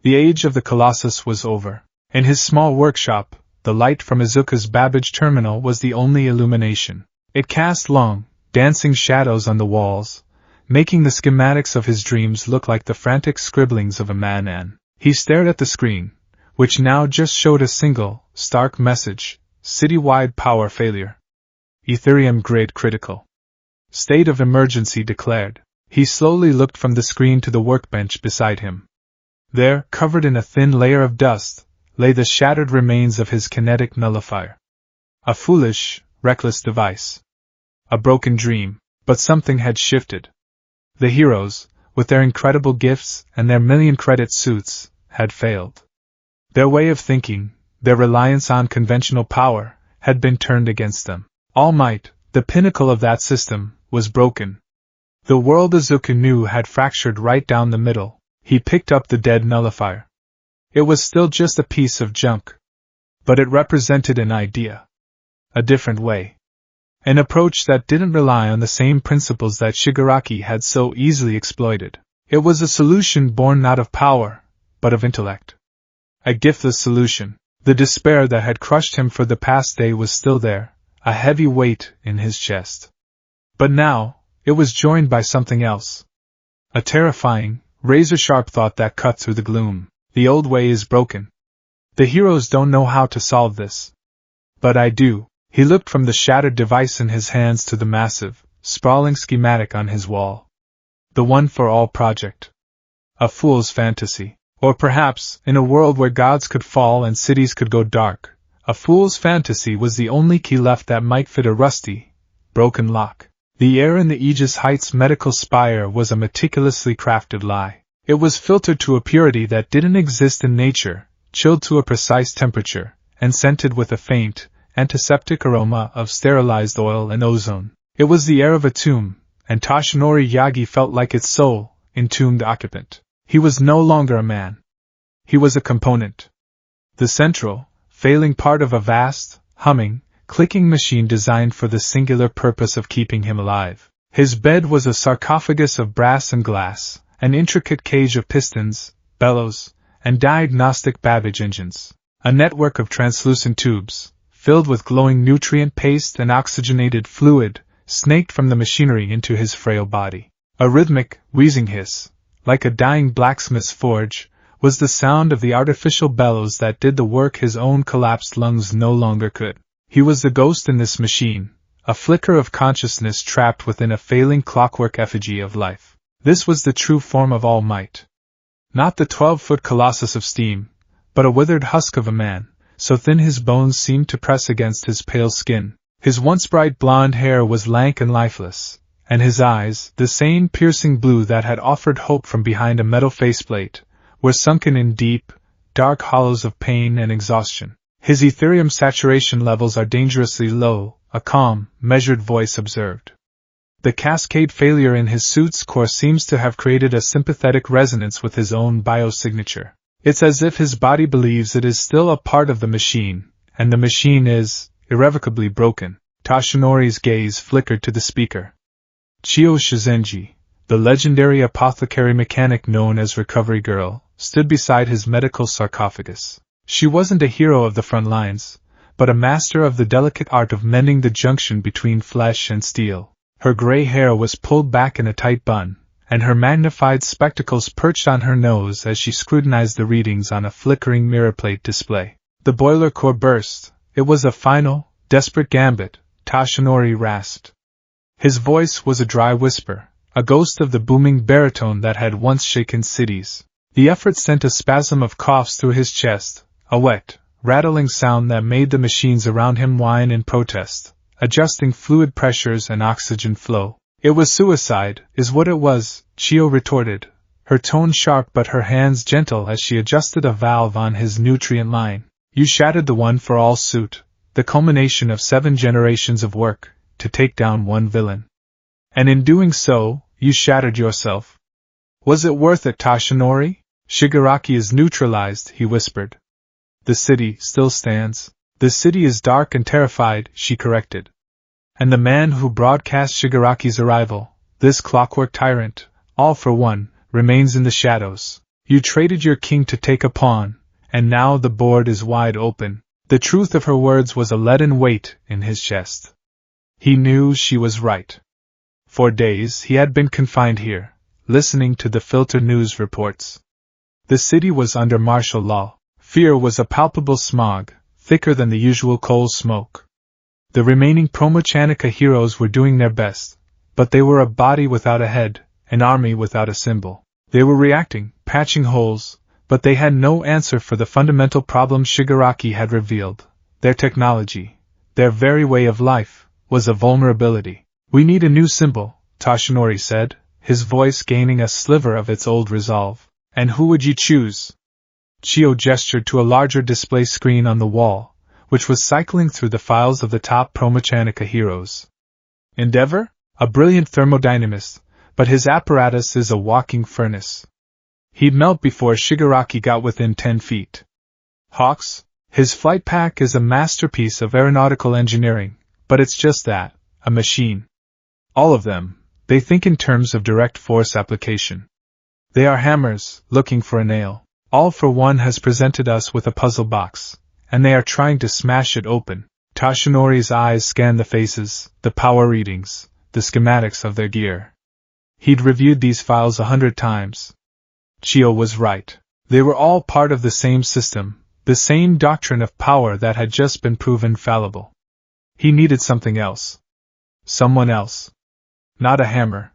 The age of the Colossus was over. In his small workshop, the light from Izuka's Babbage terminal was the only illumination. It cast long, dancing shadows on the walls, making the schematics of his dreams look like the frantic scribblings of a madman. He stared at the screen, which now just showed a single, stark message: citywide power failure. Ethereum grid critical. State of emergency declared. He slowly looked from the screen to the workbench beside him. There, covered in a thin layer of dust, lay the shattered remains of his kinetic nullifier. A foolish, reckless device. A broken dream, but something had shifted. The heroes, with their incredible gifts and their million-credit suits, had failed. Their way of thinking, their reliance on conventional power, had been turned against them. All Might, the pinnacle of that system, was broken. The world Izuka knew had fractured right down the middle. He picked up the dead nullifier. It was still just a piece of junk. But it represented an idea. A different way. An approach that didn't rely on the same principles that Shigaraki had so easily exploited. It was a solution born not of power, but of intellect. A giftless solution. The despair that had crushed him for the past day was still there, a heavy weight in his chest. But now, it was joined by something else. A terrifying, razor-sharp thought that cut through the gloom. The old way is broken. The heroes don't know how to solve this. But I do. He looked from the shattered device in his hands to the massive, sprawling schematic on his wall. The One for All project. A fool's fantasy. Or perhaps, in a world where gods could fall and cities could go dark, a fool's fantasy was the only key left that might fit a rusty, broken lock. The air in the Aegis Heights medical spire was a meticulously crafted lie. It was filtered to a purity that didn't exist in nature, chilled to a precise temperature, and scented with a faint, antiseptic aroma of sterilized oil and ozone. It was the air of a tomb, and Toshinori Yagi felt like its sole, entombed occupant. He was no longer a man. He was a component. The central, failing part of a vast, humming, clicking machine designed for the singular purpose of keeping him alive. His bed was a sarcophagus of brass and glass, an intricate cage of pistons, bellows, and diagnostic Babbage engines. A network of translucent tubes, filled with glowing nutrient paste and oxygenated fluid, snaked from the machinery into his frail body. A rhythmic, wheezing hiss, like a dying blacksmith's forge, was the sound of the artificial bellows that did the work his own collapsed lungs no longer could. He was the ghost in this machine, a flicker of consciousness trapped within a failing clockwork effigy of life. This was the true form of All Might. Not the 12-foot colossus of steam, but a withered husk of a man, so thin his bones seemed to press against his pale skin. His once bright blonde hair was lank and lifeless, and his eyes, the same piercing blue that had offered hope from behind a metal faceplate, were sunken in deep, dark hollows of pain and exhaustion. His Ethereum saturation levels are dangerously low, a calm, measured voice observed. The cascade failure in his suit's core seems to have created a sympathetic resonance with his own biosignature. It's as if his body believes it is still a part of the machine, and the machine is irrevocably broken. Toshinori's gaze flickered to the speaker. Chio Shizenji, the legendary apothecary mechanic known as Recovery Girl, stood beside his medical sarcophagus. She wasn't a hero of the front lines, but a master of the delicate art of mending the junction between flesh and steel. Her gray hair was pulled back in a tight bun, and her magnified spectacles perched on her nose as she scrutinized the readings on a flickering mirror plate display. The boiler core burst. It was a final, desperate gambit, Tashinori rasped. His voice was a dry whisper, a ghost of the booming baritone that had once shaken cities. The effort sent a spasm of coughs through his chest, a wet, rattling sound that made the machines around him whine in protest, adjusting fluid pressures and oxygen flow. It was suicide, is what it was, Chio retorted, her tone sharp but her hands gentle as she adjusted a valve on his nutrient line. You shattered the one-for-all suit, the culmination of 7 generations of work, to take down one villain. And in doing so, you shattered yourself. Was it worth it, Tashinori? Shigaraki is neutralized, he whispered. The city still stands. The city is dark and terrified, she corrected. And the man who broadcast Shigaraki's arrival, this clockwork tyrant, all for one, remains in the shadows. You traded your king to take a pawn, and now the board is wide open. The truth of her words was a leaden weight in his chest. He knew she was right. For days he had been confined here, listening to the filtered news reports. The city was under martial law. Fear was a palpable smog, thicker than the usual coal smoke. The remaining Promochanica heroes were doing their best, but they were a body without a head, an army without a symbol. They were reacting, patching holes, but they had no answer for the fundamental problem Shigaraki had revealed. Their technology, their very way of life, was a vulnerability. We need a new symbol, Tashinori said, his voice gaining a sliver of its old resolve. And who would you choose? Chio gestured to a larger display screen on the wall, which was cycling through the files of the top Promochanica heroes. Endeavor? A brilliant thermodynamist, but his apparatus is a walking furnace. He'd melt before Shigaraki got within 10 feet. Hawks? His flight pack is a masterpiece of aeronautical engineering, but it's just that, a machine. All of them, they think in terms of direct force application. They are hammers, looking for a nail. All for One has presented us with a puzzle box, and they are trying to smash it open. Tashinori's eyes scanned the faces, the power readings, the schematics of their gear. He'd reviewed these files 100 times. Chio was right. They were all part of the same system, the same doctrine of power that had just been proven fallible. He needed something else. Someone else. Not a hammer.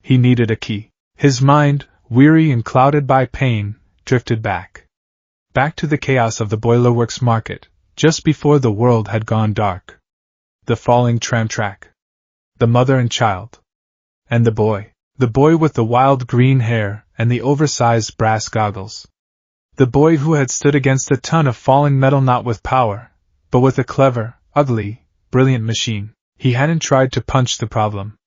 He needed a key. His mind, weary and clouded by pain, drifted back. Back to the chaos of the Boilerworks market, just before the world had gone dark. The falling tram track. The mother and child. And the boy. The boy with the wild green hair and the oversized brass goggles. The boy who had stood against a ton of falling metal not with power, but with a clever, ugly, brilliant machine. He hadn't tried to punch the problem.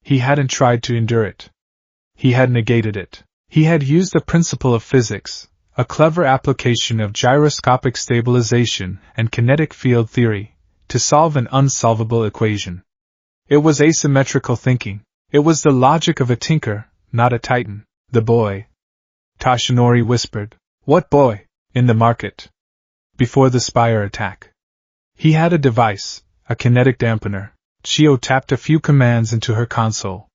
He hadn't tried to endure it. He had negated it. He had used the principle of physics, a clever application of gyroscopic stabilization and kinetic field theory, to solve an unsolvable equation. It was asymmetrical thinking. It was the logic of a tinker, not a titan. The boy. Tashinori whispered. What boy? In the market. Before the Spire attack. He had a device, a kinetic dampener. Chio tapped a few commands into her console.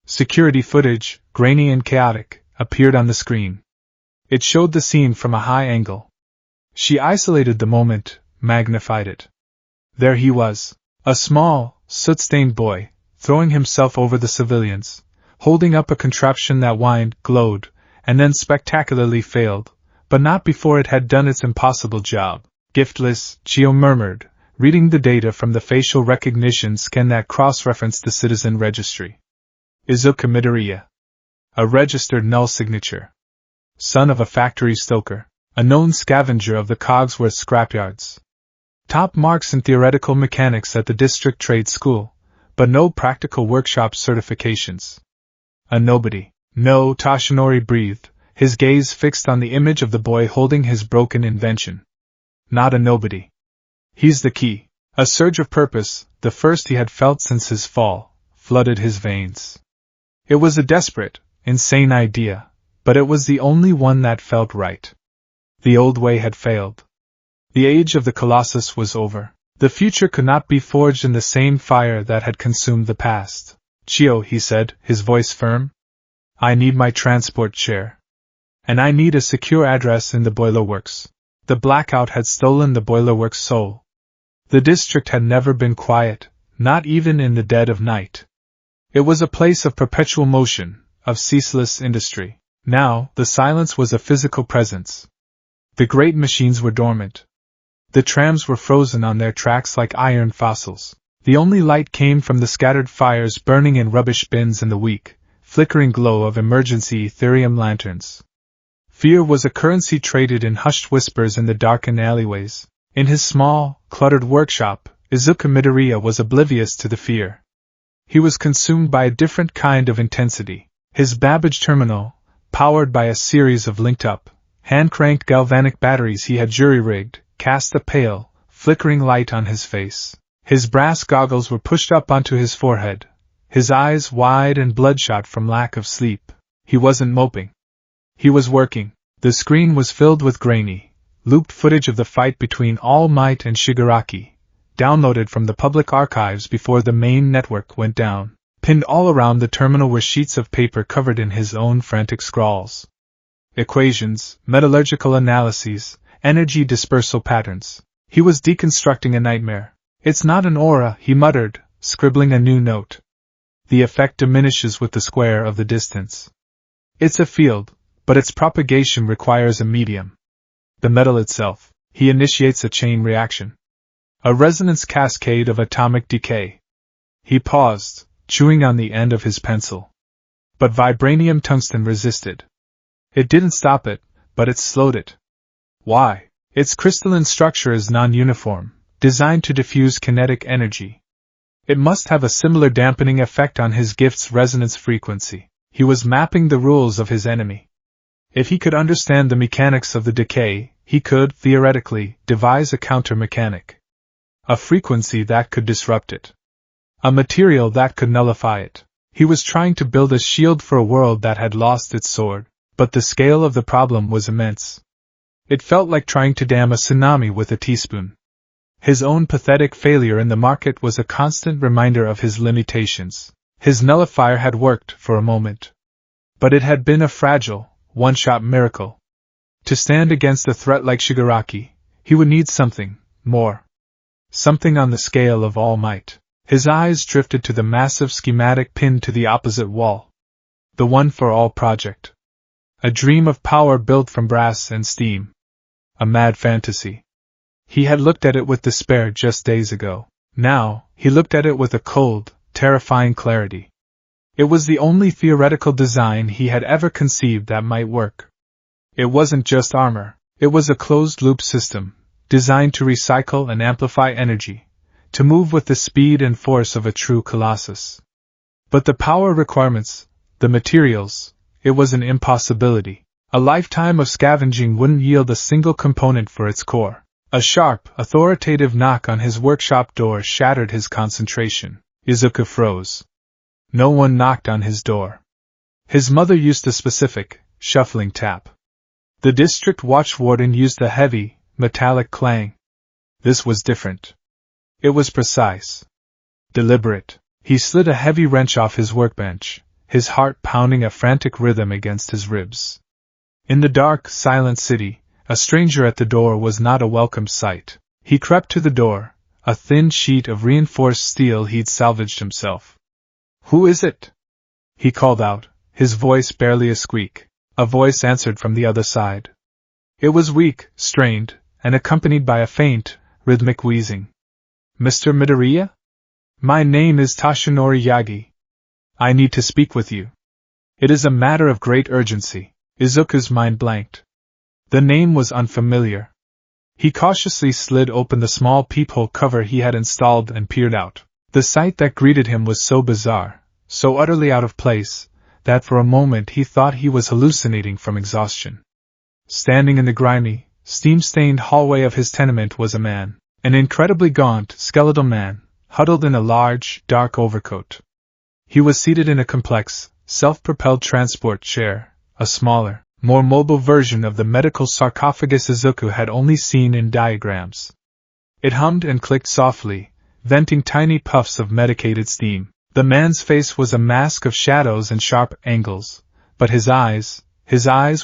Security footage, grainy and chaotic, appeared on the screen. It showed the scene from a high angle. She isolated the moment, magnified it. There he was, a small, soot-stained boy, throwing himself over the civilians, holding up a contraption that whined, glowed, and then spectacularly failed, but not before it had done its impossible job. Giftless, Chio murmured, reading the data from the facial recognition scan that cross-referenced the citizen registry. Izuka Midoriya. A registered null signature. Son of a factory stoker, a known scavenger of the Cogsworth scrapyards. Top marks in theoretical mechanics at the district trade school, but no practical workshop certifications. A nobody. No, Tashinori breathed, his gaze fixed on the image of the boy holding his broken invention. Not a nobody. He's the key. A surge of purpose, the first he had felt since his fall, flooded his veins. It was a desperate, insane idea, but it was the only one that felt right. The old way had failed. The age of the Colossus was over. The future could not be forged in the same fire that had consumed the past. "Chio," he said, his voice firm. "I need my transport chair. And I need a secure address in the boiler works." The blackout had stolen the boiler works' soul. The district had never been quiet, not even in the dead of night. It was a place of perpetual motion, of ceaseless industry. Now, the silence was a physical presence. The great machines were dormant. The trams were frozen on their tracks like iron fossils. The only light came from the scattered fires burning in rubbish bins and the weak, flickering glow of emergency Ethereum lanterns. Fear was a currency traded in hushed whispers in the darkened alleyways. In his small, cluttered workshop, Izuku Midoriya was oblivious to the fear. He was consumed by a different kind of intensity. His Babbage terminal, powered by a series of linked-up, hand-cranked galvanic batteries he had jury-rigged, cast a pale, flickering light on his face. His brass goggles were pushed up onto his forehead, his eyes wide and bloodshot from lack of sleep. He wasn't moping. He was working. The screen was filled with grainy, looped footage of the fight between All Might and Shigaraki, downloaded from the public archives before the main network went down. Pinned all around the terminal were sheets of paper covered in his own frantic scrawls. Equations, metallurgical analyses, energy dispersal patterns. He was deconstructing a nightmare. "It's not an aura," he muttered, scribbling a new note. "The effect diminishes with the square of the distance. It's a field, but its propagation requires a medium. The metal itself." He initiates a chain reaction. A resonance cascade of atomic decay. He paused, chewing on the end of his pencil. But vibranium tungsten resisted. It didn't stop it, but it slowed it. Why? Its crystalline structure is non-uniform, designed to diffuse kinetic energy. It must have a similar dampening effect on his gift's resonance frequency. He was mapping the rules of his enemy. If he could understand the mechanics of the decay, he could, theoretically, devise a counter-mechanic. A frequency that could disrupt it. A material that could nullify it. He was trying to build a shield for a world that had lost its sword, but the scale of the problem was immense. It felt like trying to dam a tsunami with a teaspoon. His own pathetic failure in the market was a constant reminder of his limitations. His nullifier had worked for a moment. But it had been a fragile, one-shot miracle. To stand against a threat like Shigaraki, he would need something more. Something on the scale of All Might. His eyes drifted to the massive schematic pinned to the opposite wall. The One for All project. A dream of power built from brass and steam. A mad fantasy. He had looked at it with despair just days ago. Now, he looked at it with a cold, terrifying clarity. It was the only theoretical design he had ever conceived that might work. It wasn't just armor. It was a closed-loop system, designed to recycle and amplify energy, to move with the speed and force of a true colossus. But the power requirements, the materials, it was an impossibility. A lifetime of scavenging wouldn't yield a single component for its core. A sharp, authoritative knock on his workshop door shattered his concentration. Izuku froze. No one knocked on his door. His mother used a specific, shuffling tap. The district watch warden used a heavy, metallic clang. This was different. It was precise. Deliberate. He slid a heavy wrench off his workbench, his heart pounding a frantic rhythm against his ribs. In the dark, silent city, a stranger at the door was not a welcome sight. He crept to the door, a thin sheet of reinforced steel he'd salvaged himself. "Who is it?" he called out, his voice barely a squeak. A voice answered from the other side. It was weak, strained, and accompanied by a faint, rhythmic wheezing. "Mr. Midoriya? My name is Toshinori Yagi. I need to speak with you. It is a matter of great urgency." Izuku's mind blanked. The name was unfamiliar. He cautiously slid open the small peephole cover he had installed and peered out. The sight that greeted him was so bizarre, so utterly out of place, that for a moment he thought he was hallucinating from exhaustion. Standing in the grimy, steam-stained hallway of his tenement was a man, an incredibly gaunt, skeletal man, huddled in a large, dark overcoat. He was seated in a complex, self-propelled transport chair, a smaller, more mobile version of the medical sarcophagus Izuku had only seen in diagrams. It hummed and clicked softly, venting tiny puffs of medicated steam. The man's face was a mask of shadows and sharp angles, but his eyes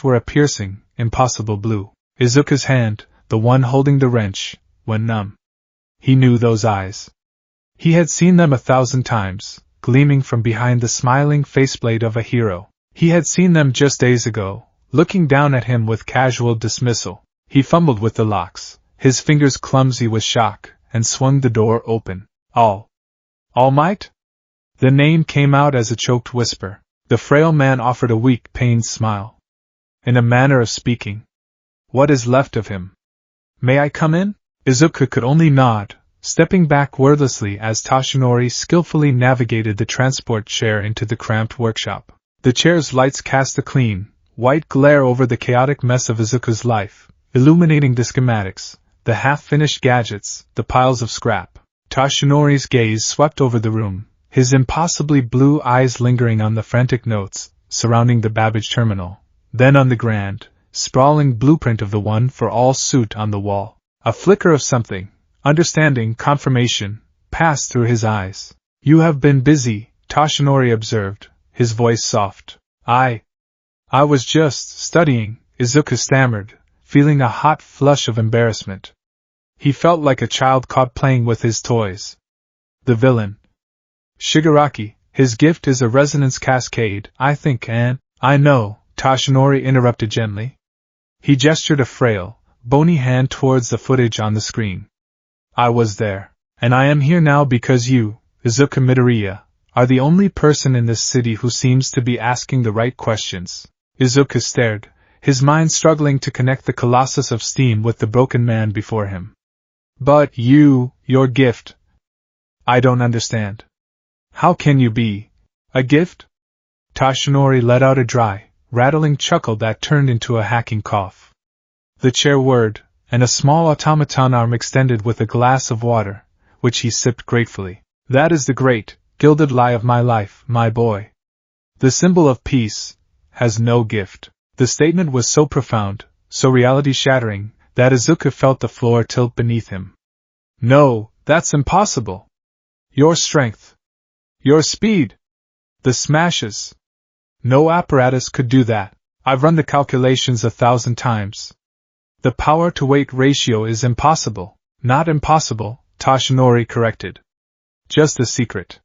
were a piercing, impossible blue. Izuku's hand, the one holding the wrench, went numb. He knew those eyes. He had seen them 1,000 times, gleaming from behind the smiling faceplate of a hero. He had seen them just days ago, looking down at him with casual dismissal. He fumbled with the locks, his fingers clumsy with shock, and swung the door open. All Might? The name came out as a choked whisper. The frail man offered a weak, pained smile. In a manner of speaking. What is left of him? May I come in? Izuku could only nod, stepping back wordlessly as Toshinori skillfully navigated the transport chair into the cramped workshop. The chair's lights cast a clean, white glare over the chaotic mess of Izuku's life, illuminating the schematics, the half-finished gadgets, the piles of scrap. Toshinori's gaze swept over the room, his impossibly blue eyes lingering on the frantic notes surrounding the Babbage terminal, then on the grand, sprawling blueprint of the one-for-all suit on the wall. A flicker of something, understanding, confirmation, passed through his eyes. You have been busy, Toshinori observed, his voice soft. I was just studying, Izuku stammered, feeling a hot flush of embarrassment. He felt like a child caught playing with his toys. The villain. Shigaraki, his gift is a resonance cascade, I think, and I know, Toshinori interrupted gently. He gestured a frail, bony hand towards the footage on the screen. I was there, and I am here now because you, Izuku Midoriya, are the only person in this city who seems to be asking the right questions. Izuku stared, his mind struggling to connect the colossus of steam with the broken man before him. But your gift. I don't understand. How can you be a gift? Toshinori let out a dry, rattling chuckle that turned into a hacking cough. The chair whirred, and a small automaton arm extended with a glass of water, which he sipped gratefully. That is the great, gilded lie of my life, my boy. The symbol of peace has no gift. The statement was so profound, so reality-shattering, that Izuku felt the floor tilt beneath him. No, that's impossible. Your strength. Your speed. The smashes. No apparatus could do that. I've run the calculations 1,000 times. The power-to-weight ratio is impossible. Not impossible, Toshinori corrected. Just a secret.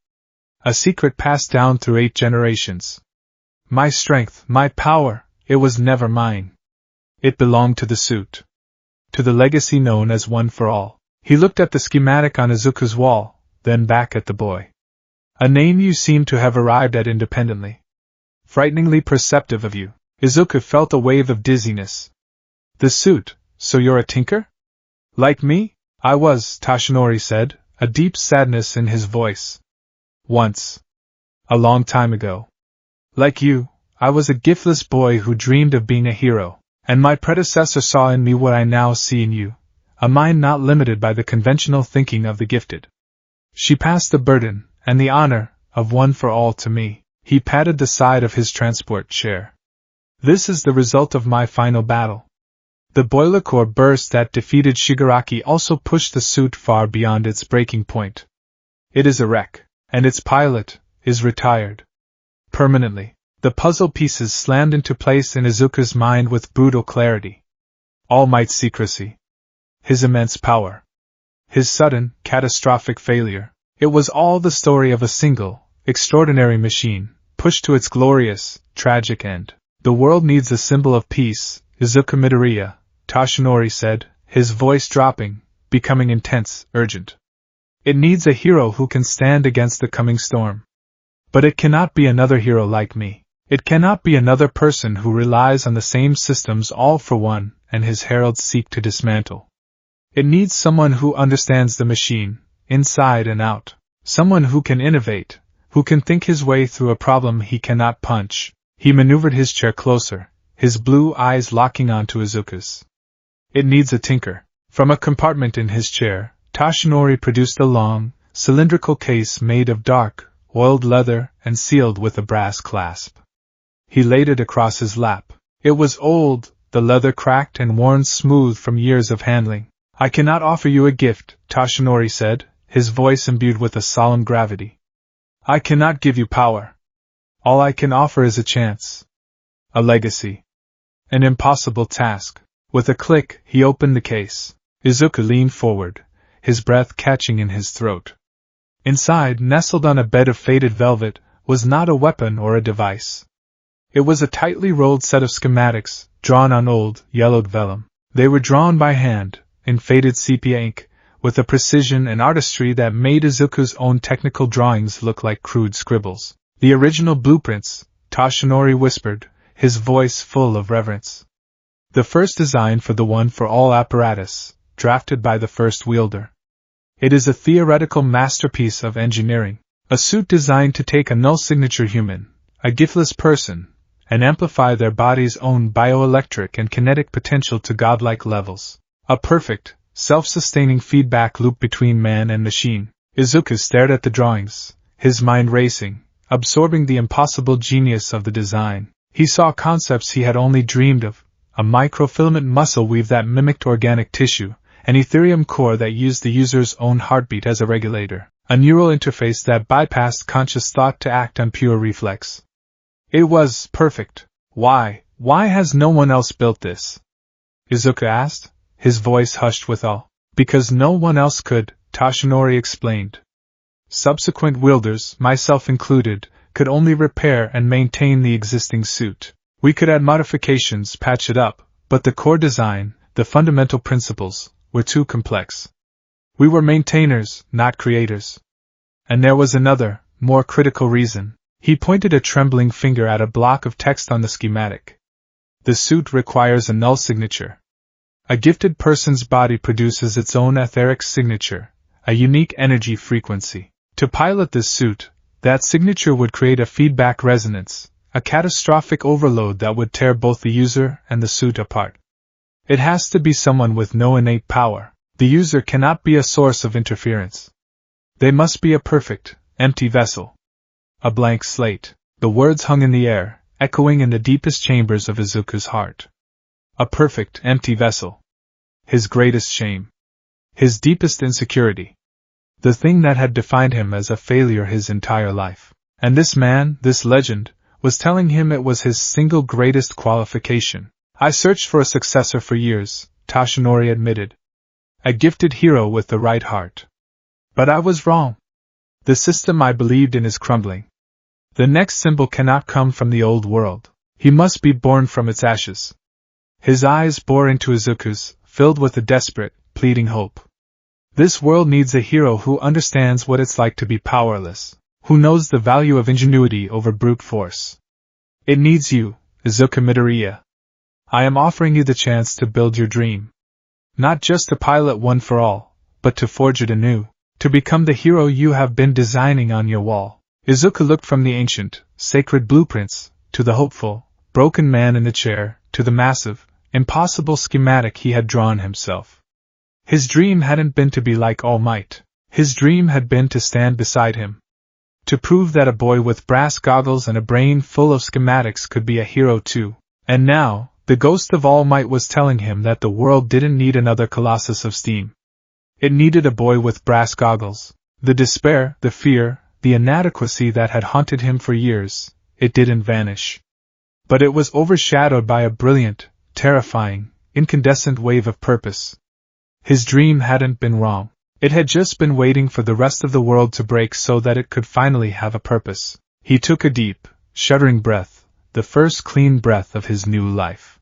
A secret passed down through 8 generations. My strength, my power, it was never mine. It belonged to the suit. To the legacy known as One for All. He looked at the schematic on Izuku's wall, then back at the boy. A name you seem to have arrived at independently. Frighteningly perceptive of you. Izuku felt a wave of dizziness. The suit, so you're a tinker? Like me? I was, Toshinori said, a deep sadness in his voice. Once. A long time ago. Like you, I was a giftless boy who dreamed of being a hero, and my predecessor saw in me what I now see in you, a mind not limited by the conventional thinking of the gifted. She passed the burden, and the honor, of One for All to me. He patted the side of his transport chair. This is the result of my final battle. The boiler core burst that defeated Shigaraki also pushed the suit far beyond its breaking point. It is a wreck, and its pilot is retired. Permanently. The puzzle pieces slammed into place in Izuku's mind with brutal clarity. All Might's secrecy. His immense power. His sudden, catastrophic failure. It was all the story of a single, extraordinary machine, pushed to its glorious, tragic end. The world needs a symbol of peace, Izuku Midoriya, Toshinori said, his voice dropping, becoming intense, urgent. It needs a hero who can stand against the coming storm. But it cannot be another hero like me. It cannot be another person who relies on the same systems All for One and his heralds seek to dismantle. It needs someone who understands the machine, inside and out. Someone who can innovate, who can think his way through a problem he cannot punch. He maneuvered his chair closer, his blue eyes locking onto Izuku's. It needs a tinker. From a compartment in his chair, Toshinori produced a long, cylindrical case made of dark, oiled leather and sealed with a brass clasp. He laid it across his lap. It was old, the leather cracked and worn smooth from years of handling. "I cannot offer you a gift," Toshinori said, his voice imbued with a solemn gravity. "I cannot give you power. All I can offer is a chance. A legacy. An impossible task." With a click, he opened the case. Izuku leaned forward, his breath catching in his throat. Inside, nestled on a bed of faded velvet, was not a weapon or a device. It was a tightly rolled set of schematics, drawn on old, yellowed vellum. They were drawn by hand, in faded sepia ink, with a precision and artistry that made Izuku's own technical drawings look like crude scribbles. "The original blueprints," Toshinori whispered, his voice full of reverence. "The first design for the one-for-all apparatus, drafted by the first wielder. It is a theoretical masterpiece of engineering. A suit designed to take a null-signature human, a giftless person, and amplify their body's own bioelectric and kinetic potential to godlike levels. A perfect, self-sustaining feedback loop between man and machine." Izuku stared at the drawings, his mind racing, absorbing the impossible genius of the design. He saw concepts he had only dreamed of: a microfilament muscle weave that mimicked organic tissue, an Ethereum core that used the user's own heartbeat as a regulator, a neural interface that bypassed conscious thought to act on pure reflex. It was perfect. Why has no one else built this?" Izuku asked, his voice hushed with awe. "Because no one else could," Toshinori explained. "Subsequent wielders, myself included, could only repair and maintain the existing suit. We could add modifications, patch it up, but the core design, the fundamental principles, were too complex. We were maintainers, not creators. And there was another, more critical reason." He pointed a trembling finger at a block of text on the schematic. "The suit requires a null signature. A gifted person's body produces its own etheric signature, a unique energy frequency. To pilot this suit, that signature would create a feedback resonance, a catastrophic overload that would tear both the user and the suit apart. It has to be someone with no innate power. The user cannot be a source of interference. They must be a perfect, empty vessel. A blank slate." The words hung in the air, echoing in the deepest chambers of Izuku's heart. A perfect, empty vessel. His greatest shame. His deepest insecurity. The thing that had defined him as a failure his entire life. And this man, this legend, was telling him it was his single greatest qualification. "I searched for a successor for years," Toshinori admitted. "A gifted hero with the right heart. But I was wrong. The system I believed in is crumbling. The next symbol cannot come from the old world. He must be born from its ashes." His eyes bore into Izuku's, filled with a desperate, pleading hope. "This world needs a hero who understands what it's like to be powerless, who knows the value of ingenuity over brute force. It needs you, Izuku Midoriya. I am offering you the chance to build your dream. Not just to pilot one for all, but to forge it anew, to become the hero you have been designing on your wall." Izuku looked from the ancient, sacred blueprints, to the hopeful, broken man in the chair, to the massive, impossible schematic he had drawn himself. His dream hadn't been to be like All Might. His dream had been to stand beside him. To prove that a boy with brass goggles and a brain full of schematics could be a hero too. And now, the ghost of All Might was telling him that the world didn't need another Colossus of steam. It needed a boy with brass goggles. The despair, the fear, the inadequacy that had haunted him for years, it didn't vanish. But it was overshadowed by a brilliant, terrifying, incandescent wave of purpose. His dream hadn't been wrong. It had just been waiting for the rest of the world to break so that it could finally have a purpose. He took a deep, shuddering breath, the first clean breath of his new life.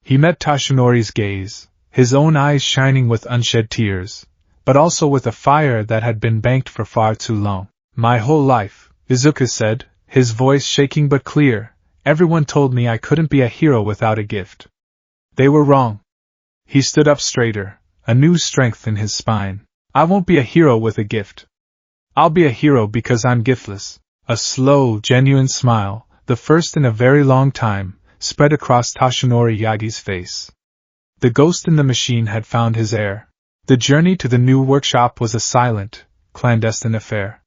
He met Toshinori's gaze, his own eyes shining with unshed tears, but also with a fire that had been banked for far too long. "My whole life," Izuku said, his voice shaking but clear, "everyone told me I couldn't be a hero without a gift. They were wrong." He stood up straighter, a new strength in his spine. "I won't be a hero with a gift. I'll be a hero because I'm giftless." A slow, genuine smile, the first in a very long time, spread across Toshinori Yagi's face. The ghost in the machine had found his heir. The journey to the new workshop was a silent, clandestine affair.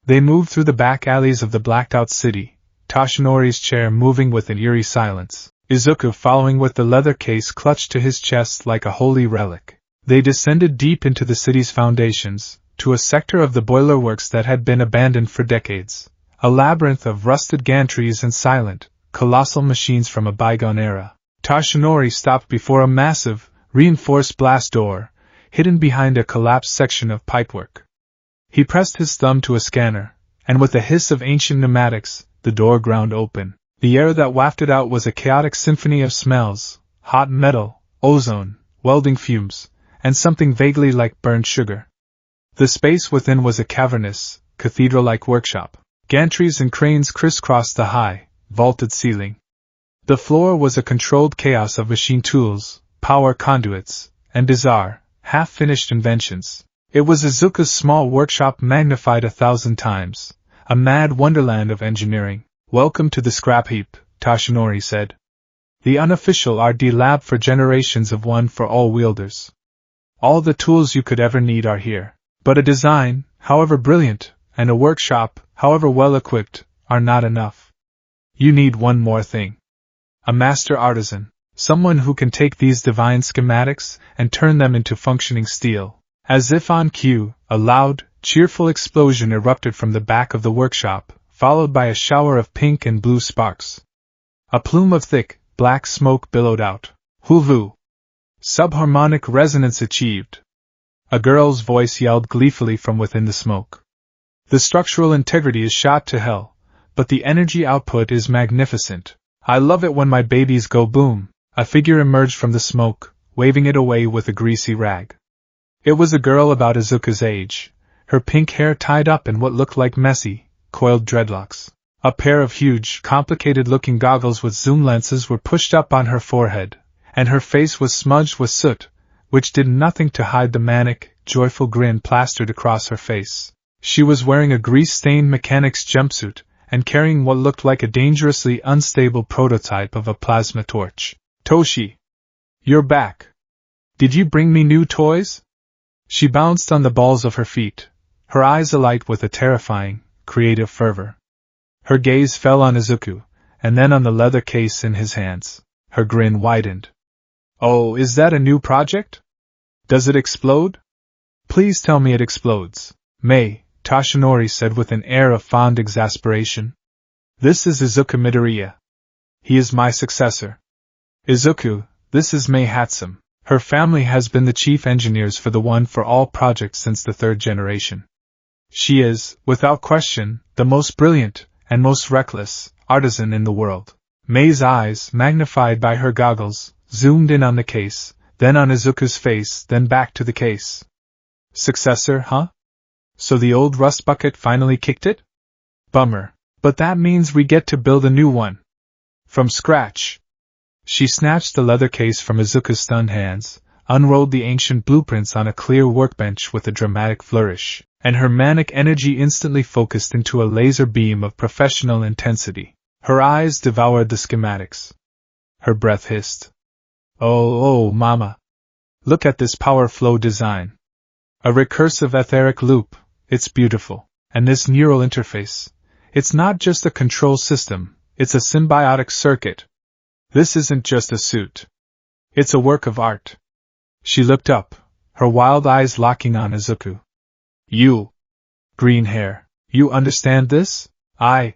They moved through the back alleys of the blacked-out city, Toshinori's chair moving with an eerie silence, Izuku following with the leather case clutched to his chest like a holy relic. They descended deep into the city's foundations, to a sector of the boiler works that had been abandoned for decades, a labyrinth of rusted gantries and silent, colossal machines from a bygone era. Toshinori stopped before a massive, reinforced blast door, hidden behind a collapsed section of pipework. He pressed his thumb to a scanner, and with a hiss of ancient pneumatics, the door ground open. The air that wafted out was a chaotic symphony of smells: hot metal, ozone, welding fumes, and something vaguely like burned sugar. The space within was a cavernous, cathedral-like workshop. Gantries and cranes crisscrossed the high, vaulted ceiling. The floor was a controlled chaos of machine tools, power conduits, and bizarre, half-finished inventions. It was Izuku's small workshop magnified 1,000 times, a mad wonderland of engineering. "Welcome to the scrap heap," Toshinori said. "The unofficial R&D lab for generations of one-for-all wielders. All the tools you could ever need are here. But a design, however brilliant, and a workshop, however well-equipped, are not enough. You need one more thing. A master artisan, someone who can take these divine schematics and turn them into functioning steel." As if on cue, a loud, cheerful explosion erupted from the back of the workshop, followed by a shower of pink and blue sparks. A plume of thick, black smoke billowed out. "Hulvu! Subharmonic resonance achieved!" A girl's voice yelled gleefully from within the smoke. "The structural integrity is shot to hell, but the energy output is magnificent. I love it when my babies go boom." A figure emerged from the smoke, waving it away with a greasy rag. It was a girl about Izuku's age, her pink hair tied up in what looked like messy, coiled dreadlocks. A pair of huge, complicated-looking goggles with zoom lenses were pushed up on her forehead, and her face was smudged with soot, which did nothing to hide the manic, joyful grin plastered across her face. She was wearing a grease-stained mechanic's jumpsuit, and carrying what looked like a dangerously unstable prototype of a plasma torch. "Toshi! You're back! Did you bring me new toys?" She bounced on the balls of her feet, her eyes alight with a terrifying, creative fervor. Her gaze fell on Izuku, and then on the leather case in his hands. Her grin widened. "Oh, is that a new project? Does it explode?" "Please tell me it explodes, May," Toshinori said with an air of fond exasperation. "This is Izuku Midoriya. He is my successor. Izuku, this is May Hatsum. Her family has been the chief engineers for the One-for-All project since the 3rd generation. She is, without question, the most brilliant, and most reckless, artisan in the world." May's eyes, magnified by her goggles, zoomed in on the case, then on Izuku's face, then back to the case. "Successor, huh? So the old rust bucket finally kicked it? Bummer. But that means we get to build a new one. From scratch." She snatched the leather case from Izuku's stunned hands, unrolled the ancient blueprints on a clear workbench with a dramatic flourish, and her manic energy instantly focused into a laser beam of professional intensity. Her eyes devoured the schematics. Her breath hissed. Oh, mama! Look at this power flow design. A recursive etheric loop, it's beautiful. And this neural interface, it's not just a control system, it's a symbiotic circuit. This isn't just a suit. It's a work of art." She looked up, her wild eyes locking on Izuku. "You, green hair, you understand this?" I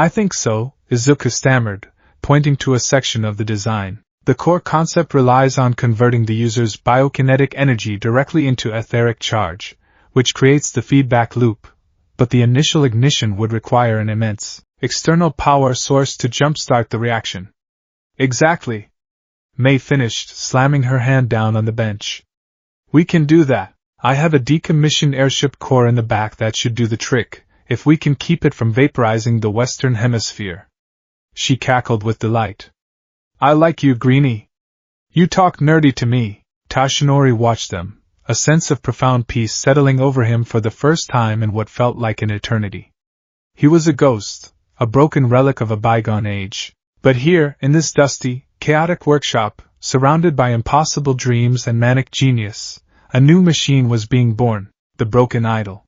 think so," Izuku stammered, pointing to a section of the design. "The core concept relies on converting the user's biokinetic energy directly into etheric charge, which creates the feedback loop, but the initial ignition would require an immense, external power source to jumpstart the reaction." "Exactly," May finished, slamming her hand down on the bench. "We can do that. I have a decommissioned airship core in the back that should do the trick, if we can keep it from vaporizing the Western Hemisphere." She cackled with delight. "I like you, Greenie. You talk nerdy to me." Toshinori watched them, a sense of profound peace settling over him for the first time in what felt like an eternity. He was a ghost, a broken relic of a bygone age. But here, in this dusty, chaotic workshop, surrounded by impossible dreams and manic genius, a new machine was being born, the broken idol.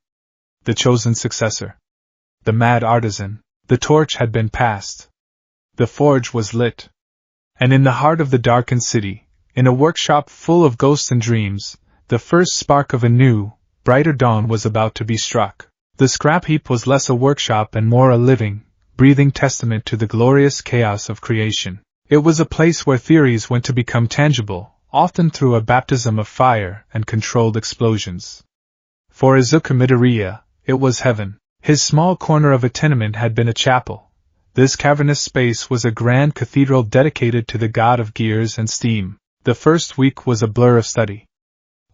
The chosen successor. the mad artisan. The torch had been passed. The forge was lit. And in the heart of the darkened city, in a workshop full of ghosts and dreams, the first spark of a new, brighter dawn was about to be struck. The scrap heap was less a workshop and more a living, breathing testament to the glorious chaos of creation. It was a place where theories went to become tangible, often through a baptism of fire and controlled explosions. For Izuku Midoriya, it was heaven. His small corner of a tenement had been a chapel. This cavernous space was a grand cathedral dedicated to the god of gears and steam. The first week was a blur of study.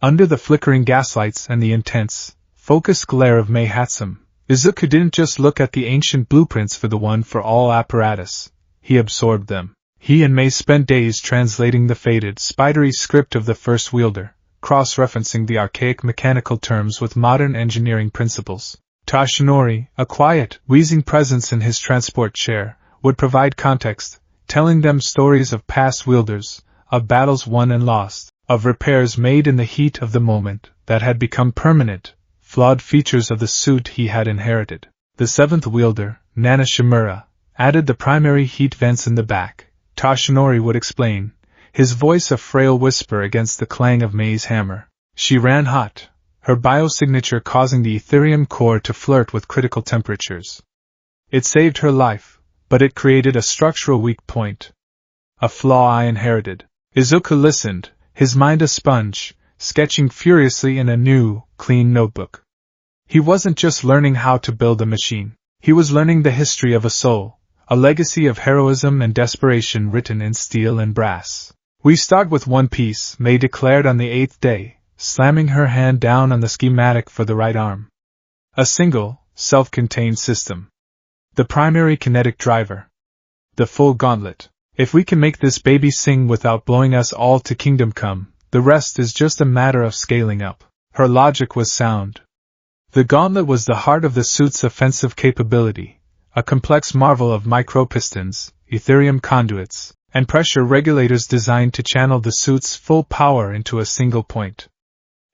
Under the flickering gaslights and the intense, focused glare of Mei Hatsum, Izuku didn't just look at the ancient blueprints for the one-for-all apparatus. He absorbed them. He and Mei spent days translating the faded, spidery script of the first wielder, cross-referencing the archaic mechanical terms with modern engineering principles. Toshinori, a quiet, wheezing presence in his transport chair, would provide context, telling them stories of past wielders, of battles won and lost, of repairs made in the heat of the moment that had become permanent, flawed features of the suit he had inherited. The seventh wielder, Nana Shimura, added the primary heat vents in the back. Toshinori would explain, his voice a frail whisper against the clang of Mei's hammer. She ran hot, her biosignature causing the Ethereum core to flirt with critical temperatures. It saved her life, but it created a structural weak point. A flaw I inherited. Izuku listened, his mind a sponge, sketching furiously in a new, clean notebook. He wasn't just learning how to build a machine. He was learning the history of a soul, a legacy of heroism and desperation written in steel and brass. We start with one piece, Mei declared on the 8th day, slamming her hand down on the schematic for the right arm. A single, self-contained system. The primary kinetic driver. The full gauntlet. If we can make this baby sing without blowing us all to kingdom come, the rest is just a matter of scaling up. Her logic was sound. The gauntlet was the heart of the suit's offensive capability, a complex marvel of micropistons, Ethereum conduits, and pressure regulators designed to channel the suit's full power into a single point.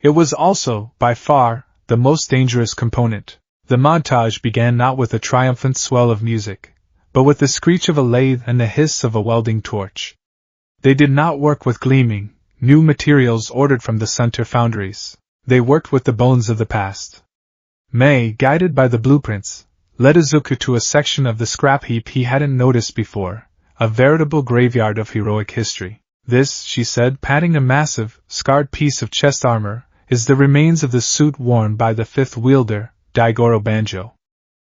It was also, by far, the most dangerous component. The montage began not with a triumphant swell of music, but with the screech of a lathe and the hiss of a welding torch. They did not work with gleaming, new materials ordered from the center foundries. They worked with the bones of the past. Mei, guided by the blueprints, led Izuku to a section of the scrap heap he hadn't noticed before, a veritable graveyard of heroic history. This, she said, patting a massive, scarred piece of chest armor, is the remains of the suit worn by the fifth wielder, Daigoro Banjo.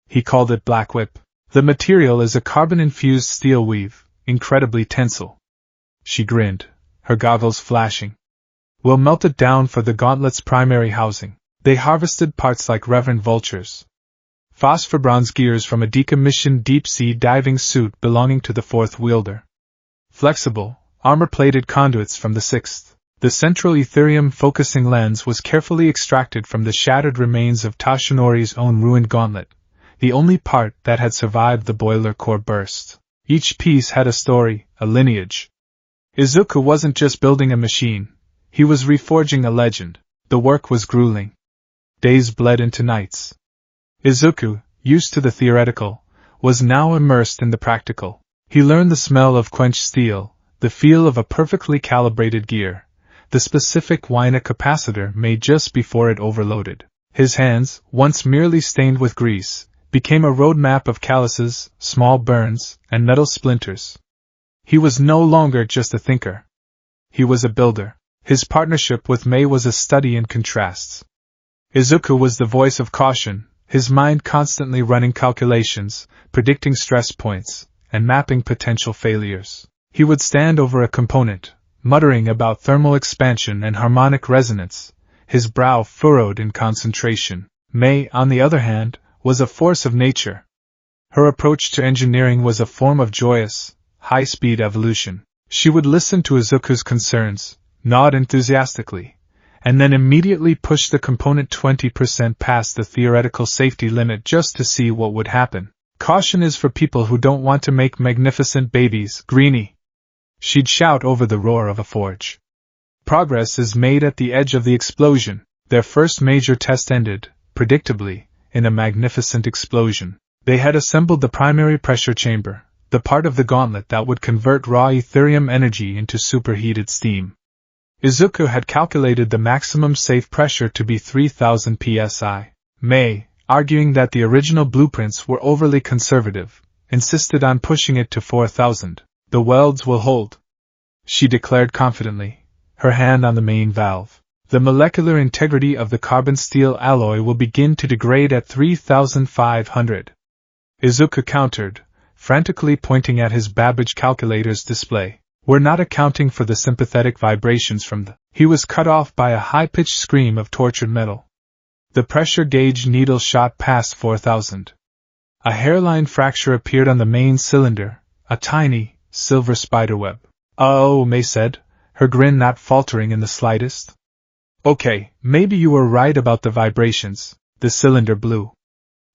He called it Black Whip. The material is a carbon-infused steel weave, incredibly tensile. She grinned, her goggles flashing. We'll melt it down for the gauntlet's primary housing. They harvested parts like reverent vultures. Phosphor bronze gears from a decommissioned deep-sea diving suit belonging to the fourth wielder. Flexible, armor-plated conduits from the sixth. The central Ethereum focusing lens was carefully extracted from the shattered remains of Toshinori's own ruined gauntlet, the only part that had survived the boiler core burst. Each piece had a story, a lineage. Izuku wasn't just building a machine, he was reforging a legend. The work was grueling. Days bled into nights. Izuku, used to the theoretical, was now immersed in the practical. He learned the smell of quenched steel, the feel of a perfectly calibrated gear, the specific whine a capacitor made just before it overloaded. His hands, once merely stained with grease, became a roadmap of calluses, small burns, and metal splinters. He was no longer just a thinker. He was a builder. His partnership with Mei was a study in contrasts. Izuku was the voice of caution, his mind constantly running calculations, predicting stress points, and mapping potential failures. He would stand over a component, muttering about thermal expansion and harmonic resonance, his brow furrowed in concentration. Mei, on the other hand, was a force of nature. Her approach to engineering was a form of joyous, high-speed evolution. She would listen to Izuku's concerns, nod enthusiastically, and then immediately push the component 20% past the theoretical safety limit just to see what would happen. Caution is for people who don't want to make magnificent babies, Greenie. She'd shout over the roar of a forge. Progress is made at the edge of the explosion. Their first major test ended, predictably, in a magnificent explosion. They had assembled the primary pressure chamber, the part of the gauntlet that would convert raw etherium energy into superheated steam. Izuku had calculated the maximum safe pressure to be 3000 psi. Mei, arguing that the original blueprints were overly conservative, insisted on pushing it to 4000. The welds will hold, she declared confidently, her hand on the main valve. The molecular integrity of the carbon-steel alloy will begin to degrade at 3500. Izuku countered, frantically pointing at his Babbage calculator's display. We're not accounting for the sympathetic vibrations from the... He was cut off by a high-pitched scream of tortured metal. The pressure gauge needle shot past 4000. A hairline fracture appeared on the main cylinder, a tiny, silver spiderweb. Oh, Mei said, her grin not faltering in the slightest. Okay, maybe you were right about the vibrations. The cylinder blew.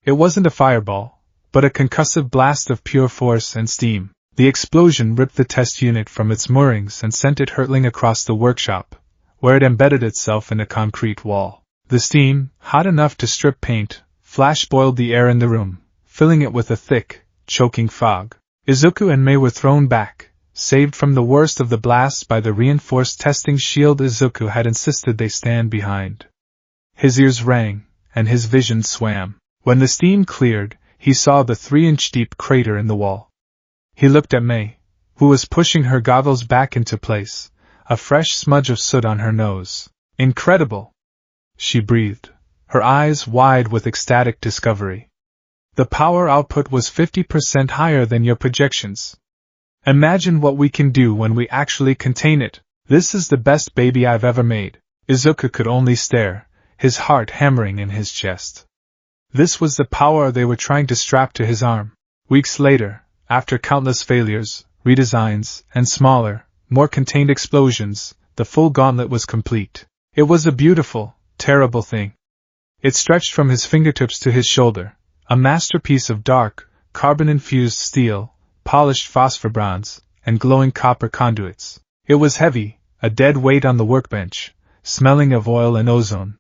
It wasn't a fireball, but a concussive blast of pure force and steam. The explosion ripped the test unit from its moorings and sent it hurtling across the workshop, where it embedded itself in a concrete wall. The steam, hot enough to strip paint, flash-boiled the air in the room, filling it with a thick, choking fog. Izuku and Mei were thrown back, saved from the worst of the blasts by the reinforced testing shield Izuku had insisted they stand behind. His ears rang, and his vision swam. When the steam cleared, he saw the 3-inch-deep crater in the wall. He looked at Mei, who was pushing her goggles back into place, a fresh smudge of soot on her nose. Incredible! She breathed, her eyes wide with ecstatic discovery. The power output was 50% higher than your projections. Imagine what we can do when we actually contain it. This is the best baby I've ever made. Izuku could only stare, his heart hammering in his chest. This was the power they were trying to strap to his arm. Weeks later, after countless failures, redesigns, and smaller, more contained explosions, the full gauntlet was complete. It was a beautiful, terrible thing. It stretched from his fingertips to his shoulder, a masterpiece of dark, carbon-infused steel, polished phosphor bronze, and glowing copper conduits. It was heavy, a dead weight on the workbench, smelling of oil and ozone.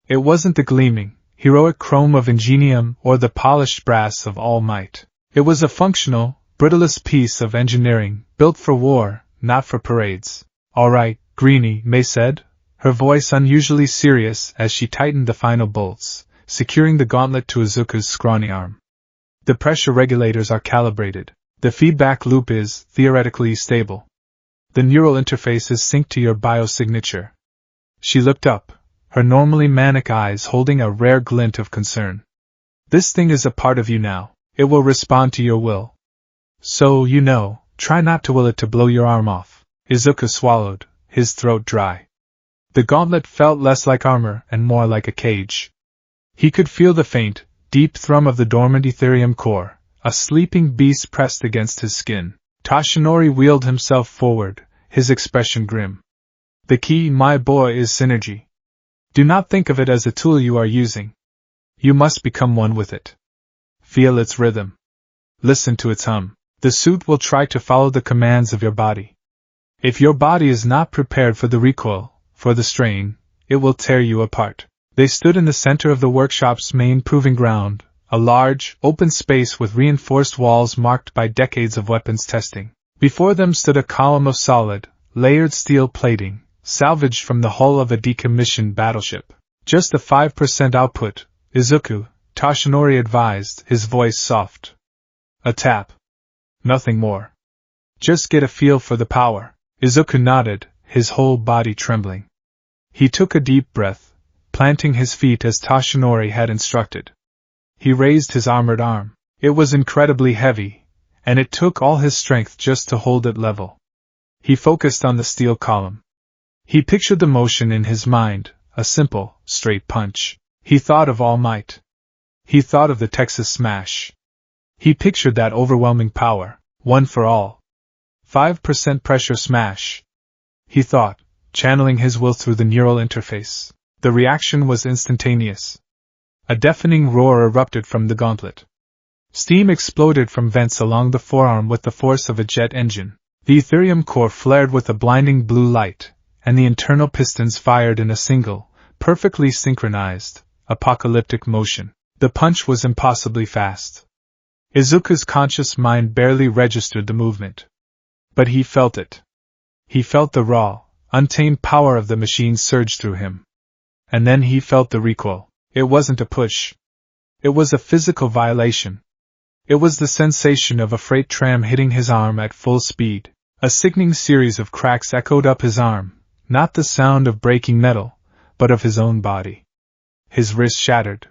It wasn't the gleaming, heroic chrome of ingenium or the polished brass of All Might. It was a functional, brittlest piece of engineering, built for war, not for parades. All right, Greenie, Mei said, her voice unusually serious as she tightened the final bolts, securing the gauntlet to Izuku's scrawny arm. The pressure regulators are calibrated. The feedback loop is, theoretically, stable. The neural interface is synced to your biosignature. She looked up, her normally manic eyes holding a rare glint of concern. This thing is a part of you now. It will respond to your will. So, try not to will it to blow your arm off. Izuku swallowed, his throat dry. The gauntlet felt less like armor and more like a cage. He could feel the faint, deep thrum of the dormant etherium core, a sleeping beast pressed against his skin. Toshinori wheeled himself forward, his expression grim. The key, my boy, is synergy. Do not think of it as a tool you are using. You must become one with it. Feel its rhythm. Listen to its hum. The suit will try to follow the commands of your body. If your body is not prepared for the recoil, for the strain, it will tear you apart. They stood in the center of the workshop's main proving ground, a large, open space with reinforced walls marked by decades of weapons testing. Before them stood a column of solid, layered steel plating, salvaged from the hull of a decommissioned battleship. Just a 5% output, Izuku, Toshinori advised, his voice soft. A tap. Nothing more. Just get a feel for the power. Izuku nodded, his whole body trembling. He took a deep breath, planting his feet as Toshinori had instructed. He raised his armored arm. It was incredibly heavy, and it took all his strength just to hold it level. He focused on the steel column. He pictured the motion in his mind, a simple, straight punch. He thought of All Might. He thought of the Texas Smash. He pictured that overwhelming power, one for all. 5% pressure smash. He thought, channeling his will through the neural interface. The reaction was instantaneous. A deafening roar erupted from the gauntlet. Steam exploded from vents along the forearm with the force of a jet engine. The etherium core flared with a blinding blue light, and the internal pistons fired in a single, perfectly synchronized, apocalyptic motion. The punch was impossibly fast. Izuku's conscious mind barely registered the movement. But he felt it. He felt the raw, untamed power of the machine surge through him. And then he felt the recoil. It wasn't a push. It was a physical violation. It was the sensation of a freight tram hitting his arm at full speed. A sickening series of cracks echoed up his arm, not the sound of breaking metal, but of his own body. His wrist shattered.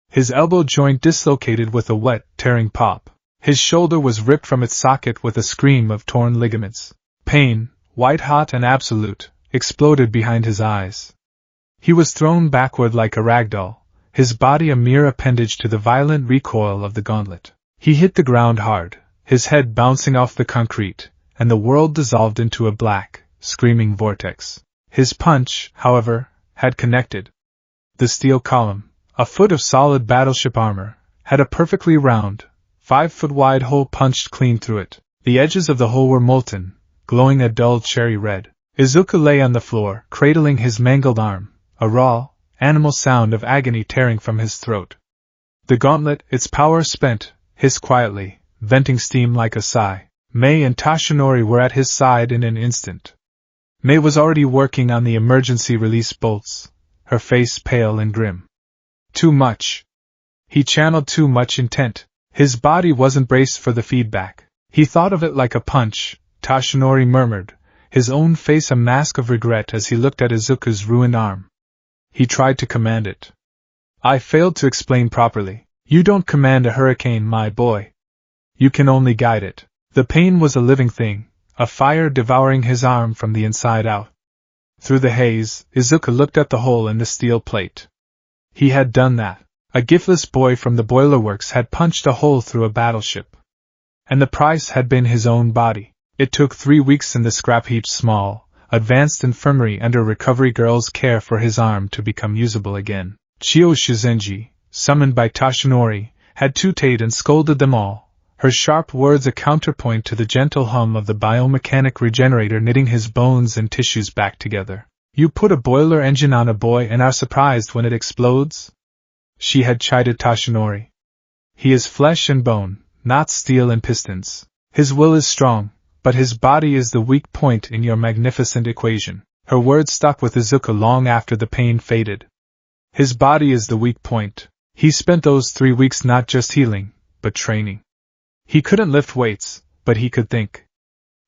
His elbow joint dislocated with a wet, tearing pop. His shoulder was ripped from its socket with a scream of torn ligaments. Pain, white-hot and absolute, exploded behind his eyes. He was thrown backward like a ragdoll, his body a mere appendage to the violent recoil of the gauntlet. He hit the ground hard, his head bouncing off the concrete, and the world dissolved into a black, screaming vortex. His punch, however, had connected. The steel column, a foot of solid battleship armor, had a perfectly round, 5-foot-wide hole punched clean through it. The edges of the hole were molten, glowing a dull cherry red. Izuku lay on the floor, cradling his mangled arm, a raw, animal sound of agony tearing from his throat. The gauntlet, its power spent, hissed quietly, venting steam like a sigh. Mei and Tashinori were at his side in an instant. Mei was already working on the emergency release bolts, her face pale and grim. Too much. He channeled too much intent. His body wasn't braced for the feedback. He thought of it like a punch, Tashinori murmured, his own face a mask of regret as he looked at Izuku's ruined arm. He tried to command it. I failed to explain properly. You don't command a hurricane, my boy. You can only guide it. The pain was a living thing, a fire devouring his arm from the inside out. Through the haze, Izuku looked at the hole in the steel plate. He had done that. A giftless boy from the boiler works had punched a hole through a battleship. And the price had been his own body. It took 3 weeks in the scrap heap's small, advanced infirmary under recovery girl's care for his arm to become usable again. Chio Shizenji, summoned by Tashinori, had tooted and scolded them all, her sharp words a counterpoint to the gentle hum of the biomechanic regenerator knitting his bones and tissues back together. You put a boiler engine on a boy and are surprised when it explodes? She had chided Tashinori. He is flesh and bone, not steel and pistons. His will is strong, but his body is the weak point in your magnificent equation. Her words stuck with Izuku long after the pain faded. His body is the weak point. He spent those 3 weeks not just healing, but training. He couldn't lift weights, but he could think.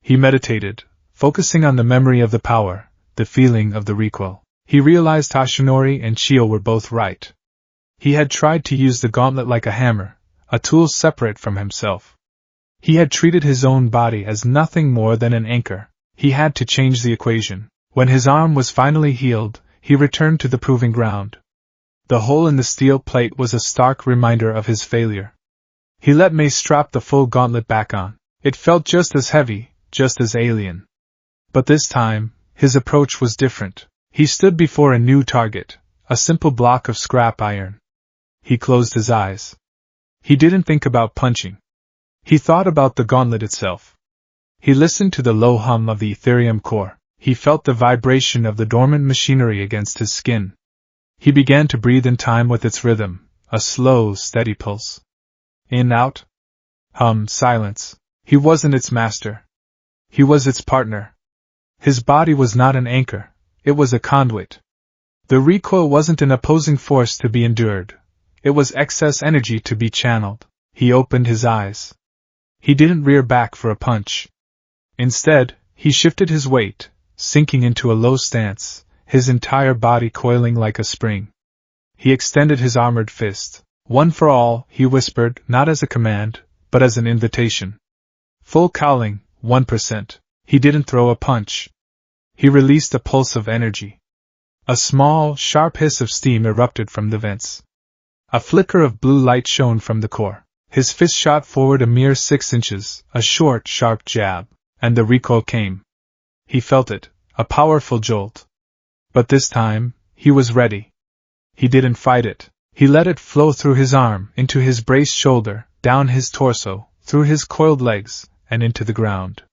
He meditated, focusing on the memory of the power, the feeling of the recoil. He realized Tashinori and Chio were both right. He had tried to use the gauntlet like a hammer, a tool separate from himself. He had treated his own body as nothing more than an anchor. He had to change the equation. When his arm was finally healed, he returned to the proving ground. The hole in the steel plate was a stark reminder of his failure. He let Mei strap the full gauntlet back on. It felt just as heavy, just as alien. But this time, his approach was different. He stood before a new target, a simple block of scrap iron. He closed his eyes. He didn't think about punching. He thought about the gauntlet itself. He listened to the low hum of the Ethereum core. He felt the vibration of the dormant machinery against his skin. He began to breathe in time with its rhythm, a slow, steady pulse. In, out. Hum, silence. He wasn't its master. He was its partner. His body was not an anchor, it was a conduit. The recoil wasn't an opposing force to be endured. It was excess energy to be channeled. He opened his eyes. He didn't rear back for a punch. Instead, he shifted his weight, sinking into a low stance, his entire body coiling like a spring. He extended his armored fist. One for all, he whispered, not as a command, but as an invitation. Full cowling, 1%. He didn't throw a punch. He released a pulse of energy. A small, sharp hiss of steam erupted from the vents. A flicker of blue light shone from the core. His fist shot forward a mere 6 inches, a short, sharp jab, and the recoil came. He felt it, a powerful jolt. But this time, he was ready. He didn't fight it. He let it flow through his arm, into his braced shoulder, down his torso, through his coiled legs, and into the ground.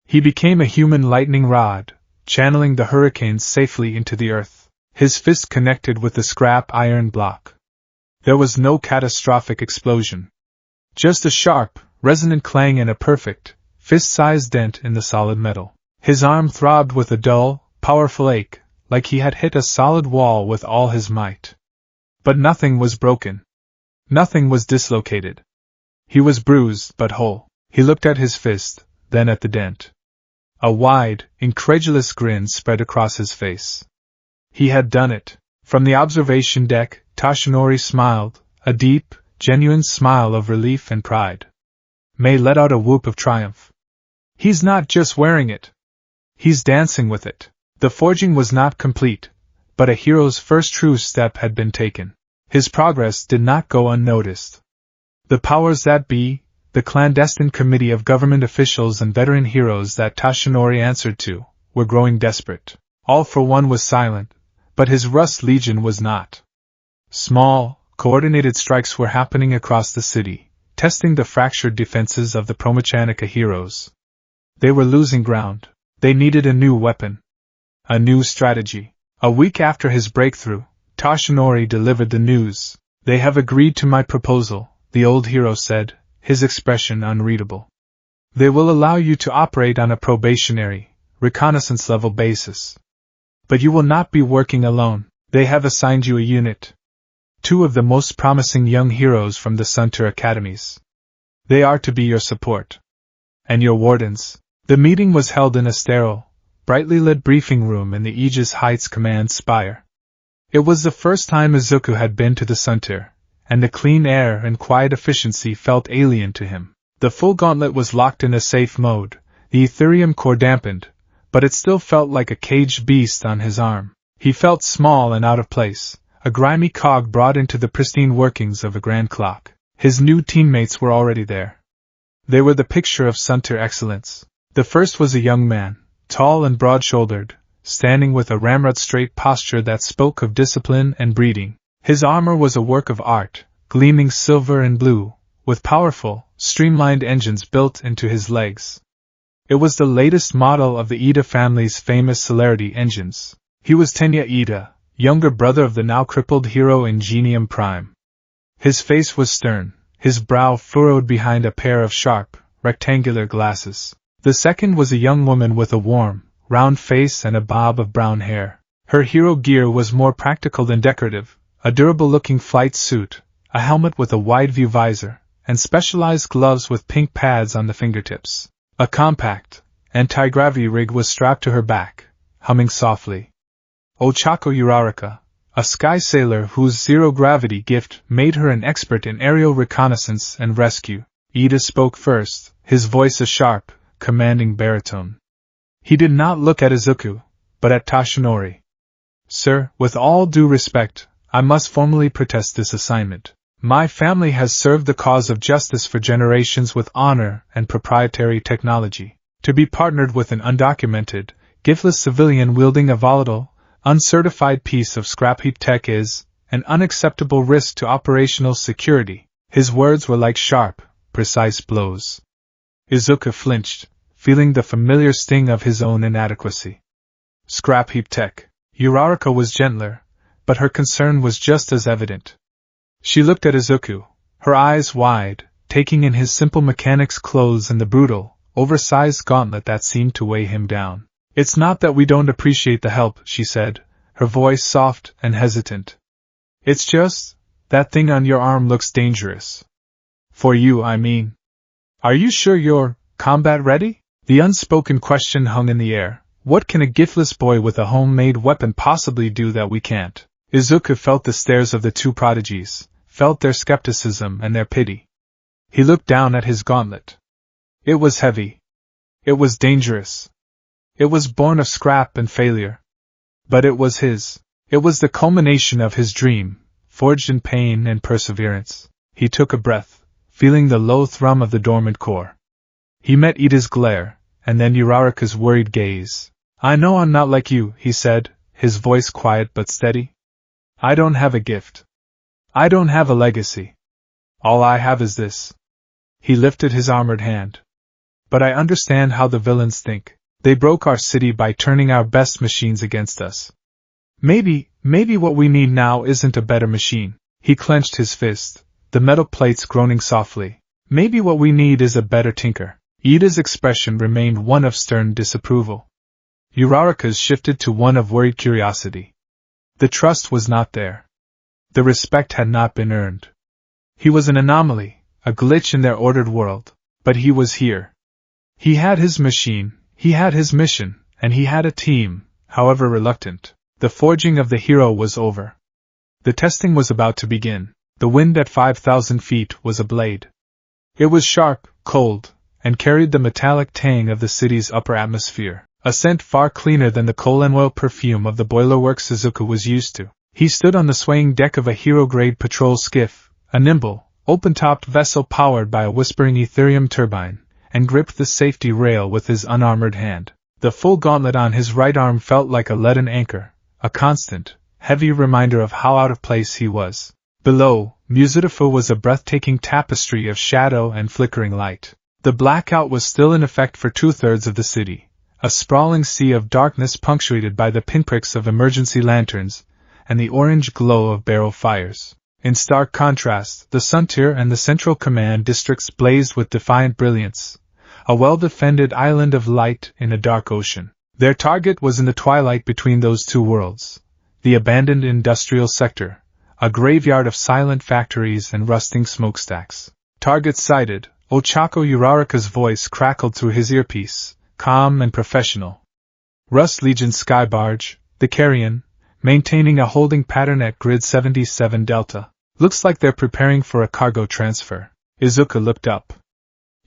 He became a human lightning rod, channeling the hurricanes safely into the earth. His fist connected with the scrap iron block. There was no catastrophic explosion. Just a sharp, resonant clang and a perfect, fist-sized dent in the solid metal. His arm throbbed with a dull, powerful ache, like he had hit a solid wall with all his might. But nothing was broken. Nothing was dislocated. He was bruised but whole. He looked at his fist, then at the dent. A wide, incredulous grin spread across his face. He had done it. From the observation deck, Toshinori smiled, a deep, genuine smile of relief and pride. May let out a whoop of triumph. He's not just wearing it. He's dancing with it. The forging was not complete, but a hero's first true step had been taken. His progress did not go unnoticed. The powers that be, the clandestine committee of government officials and veteran heroes that Toshinori answered to, were growing desperate. All for One was silent, but his Rust Legion was not. Small, coordinated strikes were happening across the city, testing the fractured defenses of the Promechanica heroes. They were losing ground. They needed a new weapon. A new strategy. A week after his breakthrough, Toshinori delivered the news. They have agreed to my proposal, the old hero said, his expression unreadable. They will allow you to operate on a probationary, reconnaissance-level basis. But you will not be working alone. They have assigned you a unit. 2 of the most promising young heroes from the Sunter academies. They are to be your support. And your wardens. The meeting was held in a sterile, brightly lit briefing room in the Aegis Heights Command Spire. It was the first time Izuku had been to the Sunter, and the clean air and quiet efficiency felt alien to him. The full gauntlet was locked in a safe mode, the Ethereum core dampened, but it still felt like a caged beast on his arm. He felt small and out of place, a grimy cog brought into the pristine workings of a grand clock. His new teammates were already there. They were the picture of Sunter excellence. The first was a young man, tall and broad-shouldered, standing with a ramrod-straight posture that spoke of discipline and breeding. His armor was a work of art, gleaming silver and blue, with powerful, streamlined engines built into his legs. It was the latest model of the Ida family's famous Celerity engines. He was Tenya Ida, younger brother of the now crippled hero Ingenium Prime. His face was stern, his brow furrowed behind a pair of sharp, rectangular glasses. The second was a young woman with a warm, round face and a bob of brown hair. Her hero gear was more practical than decorative, a durable-looking flight suit, a helmet with a wide-view visor, and specialized gloves with pink pads on the fingertips. A compact, anti-gravity rig was strapped to her back, humming softly. Ochako Uraraka, a sky sailor whose zero-gravity gift made her an expert in aerial reconnaissance and rescue. Ida spoke first, his voice a sharp, commanding baritone. He did not look at Izuku, but at Toshinori. Sir, with all due respect, I must formally protest this assignment. My family has served the cause of justice for generations with honor and proprietary technology. To be partnered with an undocumented, giftless civilian wielding a volatile, uncertified piece of scrap heap tech is an unacceptable risk to operational security. His words were like sharp, precise blows. Izuku flinched, feeling the familiar sting of his own inadequacy. Scrap heap tech. Uraraka was gentler, but her concern was just as evident. She looked at Izuku, her eyes wide, taking in his simple mechanic's clothes and the brutal, oversized gauntlet that seemed to weigh him down. It's not that we don't appreciate the help, she said, her voice soft and hesitant. It's just, that thing on your arm looks dangerous. For you, I mean. Are you sure you're combat ready? The unspoken question hung in the air. What can a giftless boy with a homemade weapon possibly do that we can't? Izuku felt the stares of the 2 prodigies, felt their skepticism and their pity. He looked down at his gauntlet. It was heavy. It was dangerous. It was born of scrap and failure. But it was his. It was the culmination of his dream, forged in pain and perseverance. He took a breath, feeling the low thrum of the dormant core. He met Ida's glare, and then Uraraka's worried gaze. I know I'm not like you, he said, his voice quiet but steady. I don't have a gift. I don't have a legacy. All I have is this. He lifted his armored hand. But I understand how the villains think. They broke our city by turning our best machines against us. Maybe what we need now isn't a better machine. He clenched his fist, the metal plates groaning softly. Maybe what we need is a better tinker. Ida's expression remained one of stern disapproval. Uraraka's shifted to one of worried curiosity. The trust was not there. The respect had not been earned. He was an anomaly, a glitch in their ordered world, but he was here. He had his machine, he had his mission, and he had a team, however reluctant. The forging of the hero was over. The testing was about to begin. The wind at 5,000 feet was a blade. It was sharp, cold, and carried the metallic tang of the city's upper atmosphere, a scent far cleaner than the coal and oil perfume of the boilerwork Suzuka was used to. He stood on the swaying deck of a hero-grade patrol skiff, a nimble, open-topped vessel powered by a whispering Ethereum turbine, and gripped the safety rail with his unarmored hand. The full gauntlet on his right arm felt like a leaden anchor, a constant, heavy reminder of how out of place he was. Below, Muzidafu was a breathtaking tapestry of shadow and flickering light. The blackout was still in effect for 2/3 of the city, a sprawling sea of darkness punctuated by the pinpricks of emergency lanterns and the orange glow of barrel fires. In stark contrast, the Suntier and the Central Command districts blazed with defiant brilliance, a well-defended island of light in a dark ocean. Their target was in the twilight between those two worlds, the abandoned industrial sector, a graveyard of silent factories and rusting smokestacks. Target sighted, Ochako Uraraka's voice crackled through his earpiece, calm and professional. Rust Legion sky barge, the Carrion, maintaining a holding pattern at grid 77 Delta. Looks like they're preparing for a cargo transfer. Izuka looked up.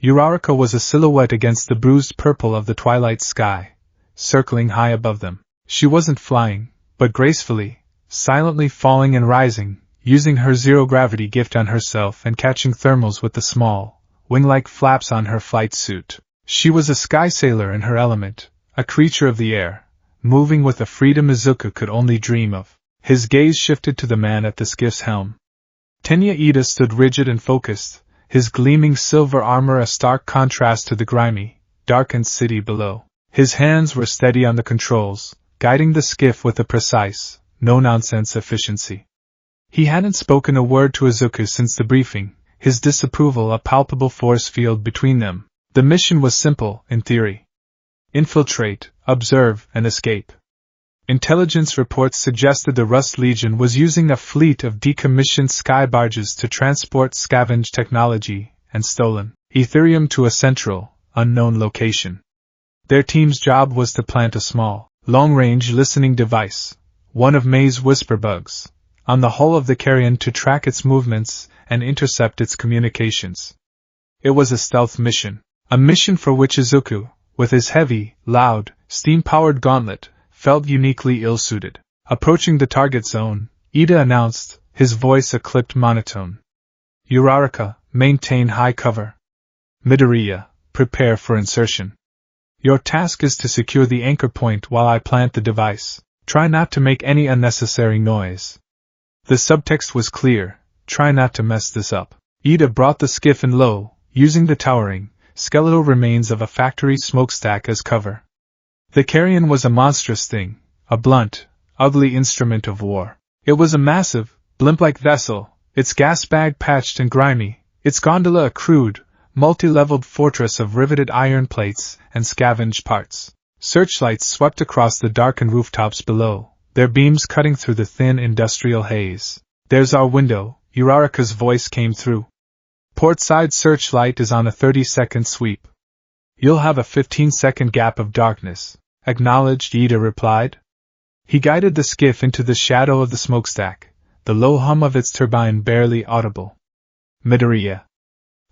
Uraraka was a silhouette against the bruised purple of the twilight sky, circling high above them. She wasn't flying, but gracefully, silently falling and rising, using her zero-gravity gift on herself and catching thermals with the small, wing-like flaps on her flight suit. She was a sky sailor in her element, a creature of the air, moving with a freedom Izuka could only dream of. His gaze shifted to the man at the skiff's helm. Tenya Ida stood rigid and focused, his gleaming silver armor a stark contrast to the grimy, darkened city below. His hands were steady on the controls, guiding the skiff with a precise, no-nonsense efficiency. He hadn't spoken a word to Izuku since the briefing, his disapproval a palpable force field between them. The mission was simple, in theory. Infiltrate, observe, and escape. Intelligence reports suggested the Rust Legion was using a fleet of decommissioned sky barges to transport scavenged technology and stolen Ethereum to a central, unknown location. Their team's job was to plant a small, long-range listening device, one of May's whisper bugs, on the hull of the Carrion to track its movements and intercept its communications. It was a stealth mission, a mission for which Izuku, with his heavy, loud, steam-powered gauntlet, felt uniquely ill-suited. Approaching the target zone, Ida announced, his voice a clipped monotone. Uraraka, maintain high cover. Midoriya, prepare for insertion. Your task is to secure the anchor point while I plant the device. Try not to make any unnecessary noise. The subtext was clear, try not to mess this up. Ida brought the skiff in low, using the towering, skeletal remains of a factory smokestack as cover. The Carrion was a monstrous thing, a blunt, ugly instrument of war. It was a massive, blimp-like vessel, its gas bag patched and grimy, its gondola a crude, multi-leveled fortress of riveted iron plates and scavenged parts. Searchlights swept across the darkened rooftops below, their beams cutting through the thin industrial haze. There's our window, Uraraka's voice came through. Portside searchlight is on a 30-second sweep. You'll have a 15-second gap of darkness, acknowledged, Ida replied. He guided the skiff into the shadow of the smokestack, the low hum of its turbine barely audible. Midoriya.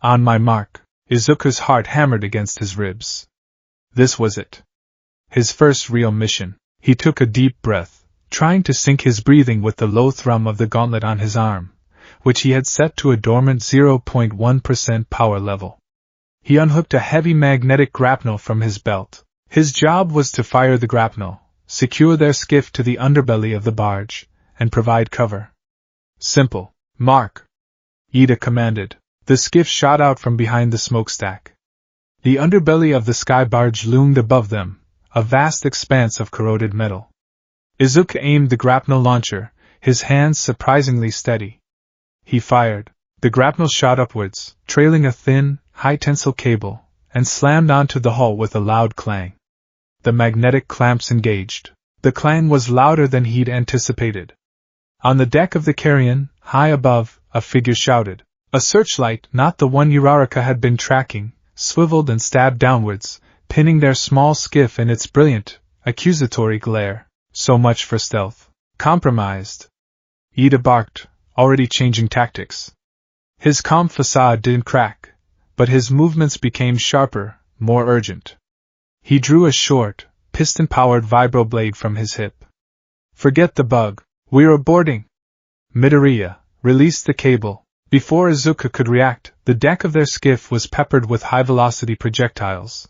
On my mark. Izuku's heart hammered against his ribs. This was it. His first real mission. He took a deep breath, trying to sync his breathing with the low thrum of the gauntlet on his arm, which he had set to a dormant 0.1% power level. He unhooked a heavy magnetic grapnel from his belt. His job was to fire the grapnel, secure their skiff to the underbelly of the barge, and provide cover. Simple. Mark. Ida commanded. The skiff shot out from behind the smokestack. The underbelly of the sky barge loomed above them, a vast expanse of corroded metal. Izuku aimed the grapnel launcher, his hands surprisingly steady. He fired. The grapnel shot upwards, trailing a thin, high-tensile cable, and slammed onto the hull with a loud clang. The magnetic clamps engaged. The clang was louder than he'd anticipated. On the deck of the Carrion, high above, a figure shouted. A searchlight, not the one Uraraka had been tracking, swiveled and stabbed downwards, pinning their small skiff in its brilliant, accusatory glare. So much for stealth. Compromised. Ida barked, already changing tactics. His calm facade didn't crack, but his movements became sharper, more urgent. He drew a short, piston-powered vibroblade from his hip. Forget the bug. We're aborting. Midoriya released the cable. Before Izuku could react, the deck of their skiff was peppered with high-velocity projectiles.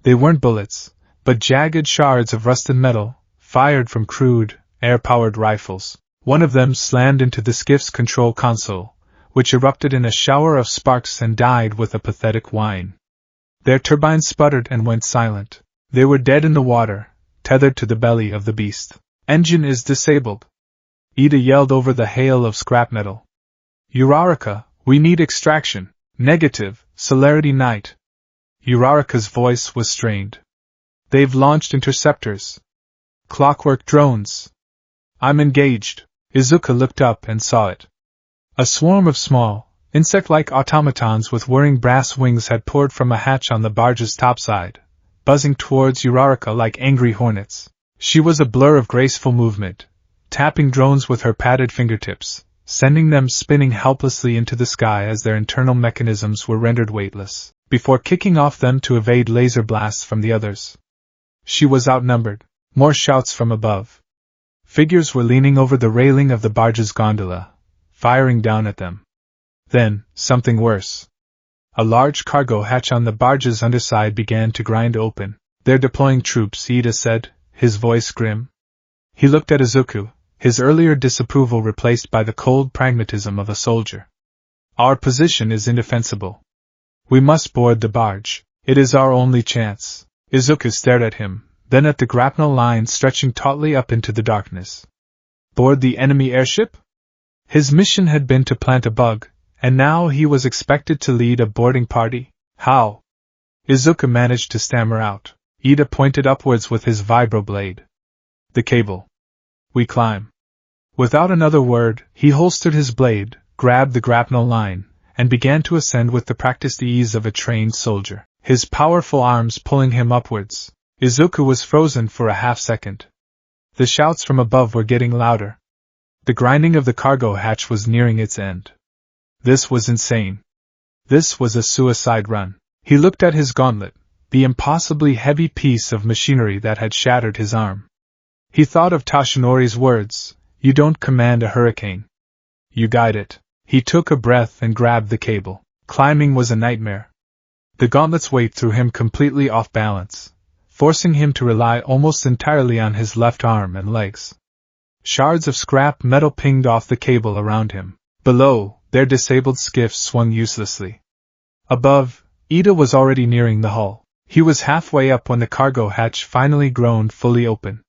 They weren't bullets, but jagged shards of rusted metal, fired from crude, air-powered rifles. One of them slammed into the skiff's control console, which erupted in a shower of sparks and died with a pathetic whine. Their turbines sputtered and went silent. They were dead in the water, tethered to the belly of the beast. Engine is disabled. Ida yelled over the hail of scrap metal. Uraraka, we need extraction. Negative, Celerity Knight. Uraraka's voice was strained. They've launched interceptors. Clockwork drones. I'm engaged. Izuku looked up and saw it. A swarm of small, insect-like automatons with whirring brass wings had poured from a hatch on the barge's topside, buzzing towards Uraraka like angry hornets. She was a blur of graceful movement, tapping drones with her padded fingertips, sending them spinning helplessly into the sky as their internal mechanisms were rendered weightless, before kicking off them to evade laser blasts from the others. She was outnumbered. More shouts from above. Figures were leaning over the railing of the barge's gondola, firing down at them. Then, something worse. A large cargo hatch on the barge's underside began to grind open. They're deploying troops, Ida said, his voice grim. He looked at Izuku, his earlier disapproval replaced by the cold pragmatism of a soldier. Our position is indefensible. We must board the barge. It is our only chance. Izuku stared at him, then at the grapnel line stretching tautly up into the darkness. Board the enemy airship? His mission had been to plant a bug, and now he was expected to lead a boarding party? How? Izuku managed to stammer out. Ida pointed upwards with his vibroblade. The cable. We climb. Without another word, he holstered his blade, grabbed the grapnel line, and began to ascend with the practiced ease of a trained soldier, his powerful arms pulling him upwards. Izuku was frozen for a half-second. The shouts from above were getting louder. The grinding of the cargo hatch was nearing its end. This was insane. This was a suicide run. He looked at his gauntlet, the impossibly heavy piece of machinery that had shattered his arm. He thought of Tashinori's words, "You don't command a hurricane. You guide it." He took a breath and grabbed the cable. Climbing was a nightmare. The gauntlet's weight threw him completely off balance, forcing him to rely almost entirely on his left arm and legs. Shards of scrap metal pinged off the cable around him. Below, their disabled skiff swung uselessly. Above, Ida was already nearing the hull. He was halfway up when the cargo hatch finally groaned fully open.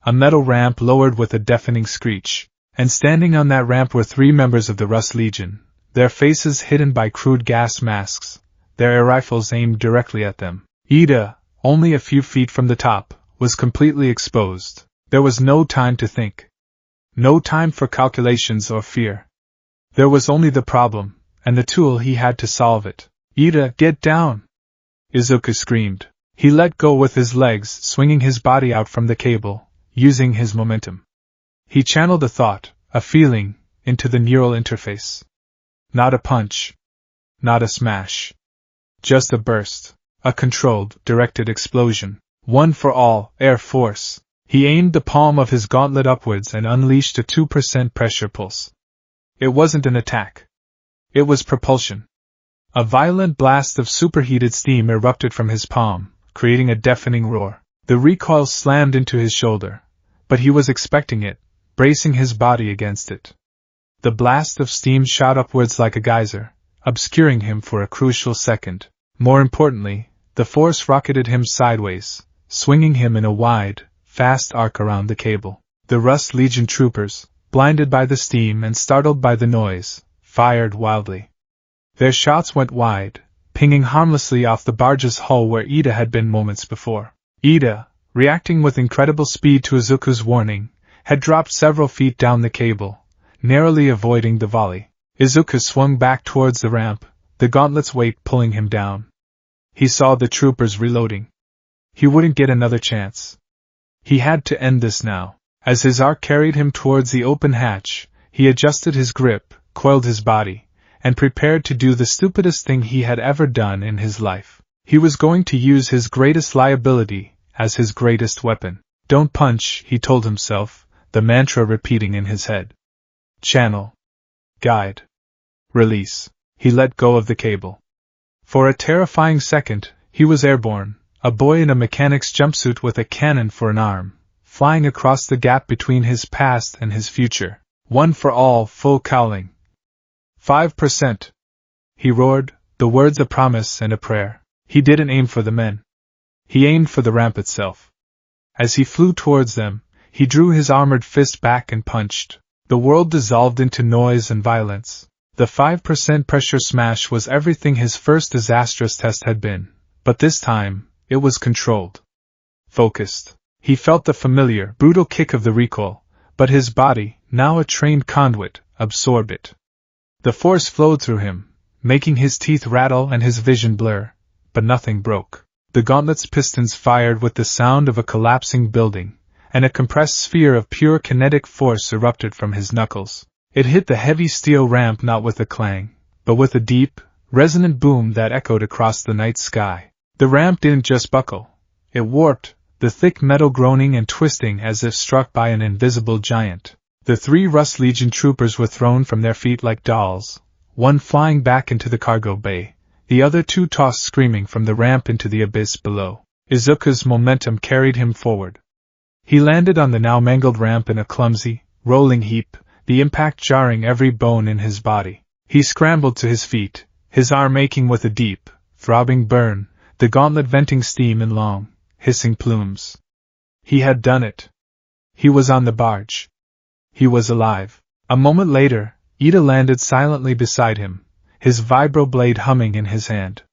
A metal ramp lowered with a deafening screech, and standing on that ramp were 3 members of the Rust Legion, their faces hidden by crude gas masks, their air rifles aimed directly at them. Ida, only a few feet from the top, was completely exposed. There was no time to think. No time for calculations or fear. There was only the problem, and the tool he had to solve it. Ida, get down! Izuku screamed. He let go with his legs, swinging his body out from the cable, using his momentum. He channeled a thought, a feeling, into the neural interface. Not a punch. Not a smash. Just a burst. A controlled, directed explosion. One for all, Air Force. He aimed the palm of his gauntlet upwards and unleashed a 2% pressure pulse. It wasn't an attack. It was propulsion. A violent blast of superheated steam erupted from his palm, creating a deafening roar. The recoil slammed into his shoulder, but he was expecting it, bracing his body against it. The blast of steam shot upwards like a geyser, obscuring him for a crucial second. More importantly, the force rocketed him sideways, swinging him in a wide, fast arc around the cable. The Rust Legion troopers, blinded by the steam and startled by the noise, fired wildly. Their shots went wide, pinging harmlessly off the barge's hull where Ida had been moments before. Ida, reacting with incredible speed to Izuku's warning, had dropped several feet down the cable, narrowly avoiding the volley. Izuku swung back towards the ramp, the gauntlet's weight pulling him down. He saw the troopers reloading. He wouldn't get another chance. He had to end this now. As his arc carried him towards the open hatch, he adjusted his grip, coiled his body, and prepared to do the stupidest thing he had ever done in his life. He was going to use his greatest liability as his greatest weapon. Don't punch, he told himself, the mantra repeating in his head. Channel. Guide. Release. He let go of the cable. For a terrifying second, he was airborne, a boy in a mechanic's jumpsuit with a cannon for an arm, flying across the gap between his past and his future. One for all, full cowling. 5%. He roared, the words a promise and a prayer. He didn't aim for the men. He aimed for the ramp itself. As he flew towards them, he drew his armored fist back and punched. The world dissolved into noise and violence. The 5% pressure smash was everything his first disastrous test had been, but this time, it was controlled. Focused. He felt the familiar, brutal kick of the recoil, but his body, now a trained conduit, absorbed it. The force flowed through him, making his teeth rattle and his vision blur, but nothing broke. The gauntlet's pistons fired with the sound of a collapsing building, and a compressed sphere of pure kinetic force erupted from his knuckles. It hit the heavy steel ramp not with a clang, but with a deep, resonant boom that echoed across the night sky. The ramp didn't just buckle, it warped, the thick metal groaning and twisting as if struck by an invisible giant. The 3 Rust Legion troopers were thrown from their feet like dolls, one flying back into the cargo bay, the other 2 tossed screaming from the ramp into the abyss below. Izuku's momentum carried him forward. He landed on the now mangled ramp in a clumsy, rolling heap, the impact jarring every bone in his body. He scrambled to his feet, his arm aching with a deep, throbbing burn, the gauntlet venting steam in long, hissing plumes. He had done it. He was on the barge. He was alive. A moment later, Ida landed silently beside him, his vibroblade humming in his hand.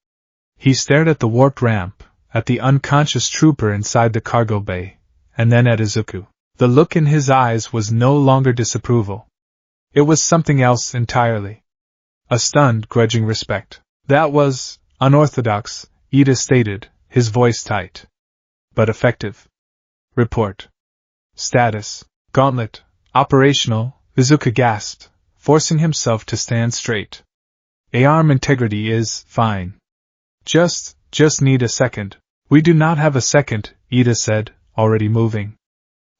He stared at the warped ramp, at the unconscious trooper inside the cargo bay, and then at Izuku. The look in his eyes was no longer disapproval. It was something else entirely. A stunned, grudging respect. That was unorthodox, Ida stated, his voice tight. But effective. Report. Status. Gauntlet. Operational, Izuku gasped, forcing himself to stand straight. Arm integrity is fine. Just need a second. We do not have a second, Ida said, already moving.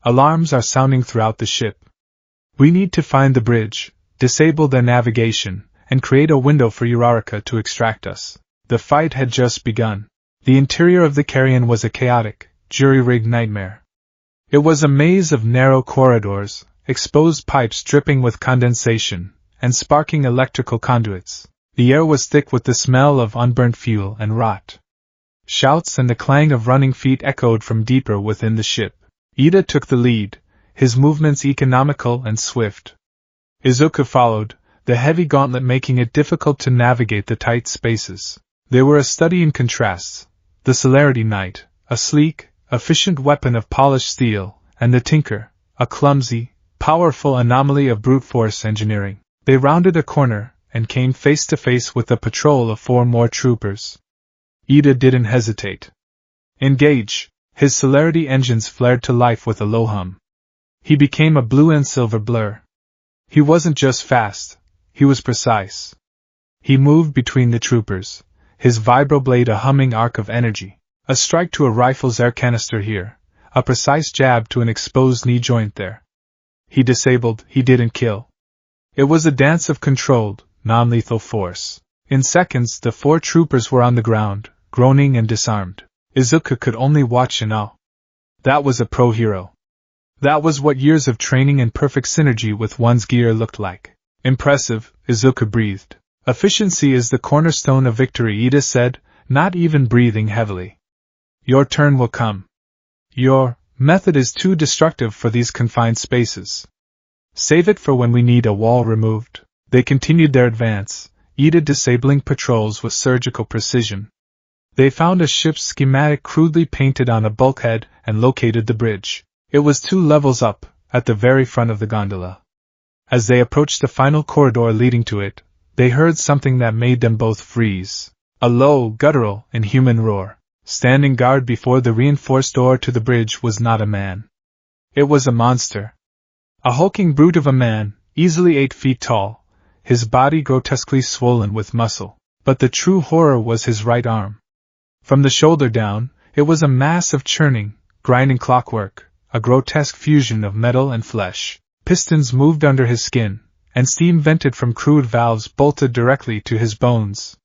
Alarms are sounding throughout the ship. We need to find the bridge, disable their navigation, and create a window for Uraraka to extract us. The fight had just begun. The interior of the carrion was a chaotic, jury-rigged nightmare. It was a maze of narrow corridors, exposed pipes dripping with condensation, and sparking electrical conduits. The air was thick with the smell of unburnt fuel and rot. Shouts and the clang of running feet echoed from deeper within the ship. Ida took the lead, his movements economical and swift. Izuku followed, the heavy gauntlet making it difficult to navigate the tight spaces. They were a study in contrasts, the Celerity Knight, a sleek, efficient weapon of polished steel, and the Tinker, a clumsy, powerful anomaly of brute force engineering. They rounded a corner, and came face to face with a patrol of 4 more troopers. Ida didn't hesitate. Engage! His Celerity engines flared to life with a low hum. He became a blue and silver blur. He wasn't just fast, he was precise. He moved between the troopers, his vibroblade a humming arc of energy. A strike to a rifle's air canister here, a precise jab to an exposed knee joint there. He disabled, he didn't kill. It was a dance of controlled, non-lethal force. In seconds the 4 troopers were on the ground, groaning and disarmed. Izuku could only watch in awe. That was a pro hero. That was what years of training and perfect synergy with one's gear looked like. Impressive, Izuku breathed. Efficiency is the cornerstone of victory, Ida said, not even breathing heavily. Your turn will come. Your method is too destructive for these confined spaces. Save it for when we need a wall removed. They continued their advance, Ida disabling patrols with surgical precision. They found a ship's schematic crudely painted on a bulkhead and located the bridge. It was 2 levels up, at the very front of the gondola. As they approached the final corridor leading to it, they heard something that made them both freeze. A low, guttural, inhuman roar. Standing guard before the reinforced door to the bridge was not a man. It was a monster. A hulking brute of a man, easily 8 feet tall, his body grotesquely swollen with muscle. But the true horror was his right arm. From the shoulder down, it was a mass of churning, grinding clockwork, a grotesque fusion of metal and flesh. Pistons moved under his skin, and steam vented from crude valves bolted directly to his bones.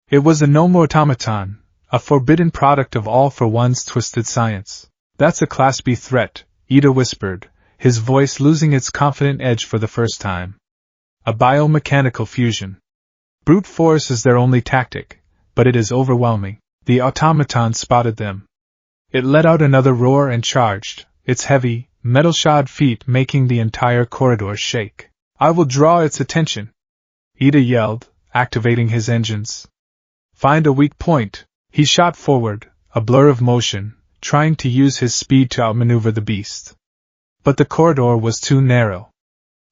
It was a gnome automaton, a forbidden product of All for One's twisted science. That's a Class B threat, Ida whispered, his voice losing its confident edge for the first time. A biomechanical fusion. Brute force is their only tactic, but it is overwhelming. The automaton spotted them. It let out another roar and charged, its heavy, metal-shod feet making the entire corridor shake. I will draw its attention, Ida yelled, activating his engines. Find a weak point. He shot forward, a blur of motion, trying to use his speed to outmaneuver the beast. But the corridor was too narrow.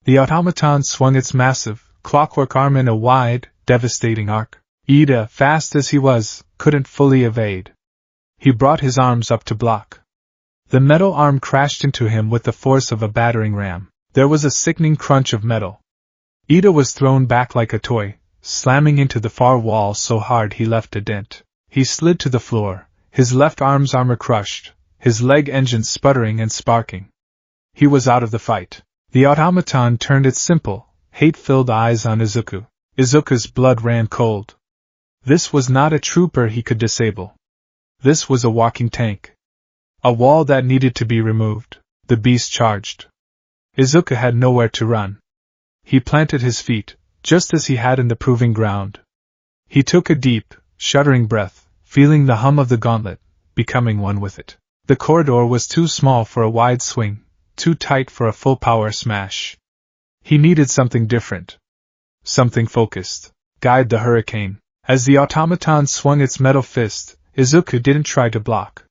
The automaton swung its massive, clockwork arm in a wide, devastating arc. Ida, fast as he was, couldn't fully evade. He brought his arms up to block. The metal arm crashed into him with the force of a battering ram. There was a sickening crunch of metal. Ida was thrown back like a toy, slamming into the far wall so hard he left a dent. He slid to the floor, his left arm's armor crushed, his leg engines sputtering and sparking. He was out of the fight. The automaton turned its simple, hate-filled eyes on Izuku. Izuku's blood ran cold. This was not a trooper he could disable. This was a walking tank. A wall that needed to be removed. The beast charged. Izuku had nowhere to run. He planted his feet, just as he had in the proving ground. He took a deep, shuddering breath, feeling the hum of the gauntlet, becoming one with it. The corridor was too small for a wide swing, too tight for a full-power smash. He needed something different. Something focused. Guide the hurricane. As the automaton swung its metal fist, Izuku didn't try to block.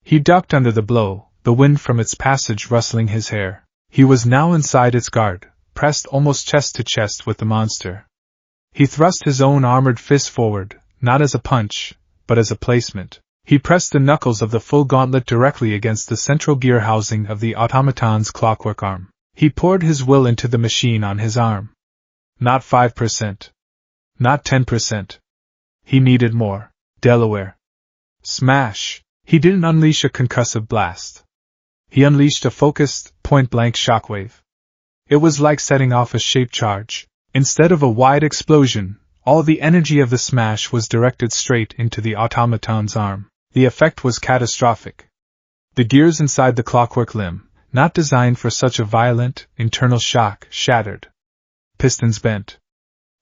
He ducked under the blow, the wind from its passage rustling his hair. He was now inside its guard, pressed almost chest to chest with the monster. He thrust his own armored fist forward, not as a punch, but as a placement. He pressed the knuckles of the full gauntlet directly against the central gear housing of the automaton's clockwork arm. He poured his will into the machine on his arm. Not 5%. Not 10%. He needed more. Delaware. Smash! He didn't unleash a concussive blast. He unleashed a focused, point-blank shockwave. It was like setting off a shape charge. Instead of a wide explosion, all the energy of the smash was directed straight into the automaton's arm. The effect was catastrophic. The gears inside the clockwork limb, not designed for such a violent, internal shock, shattered. Pistons bent.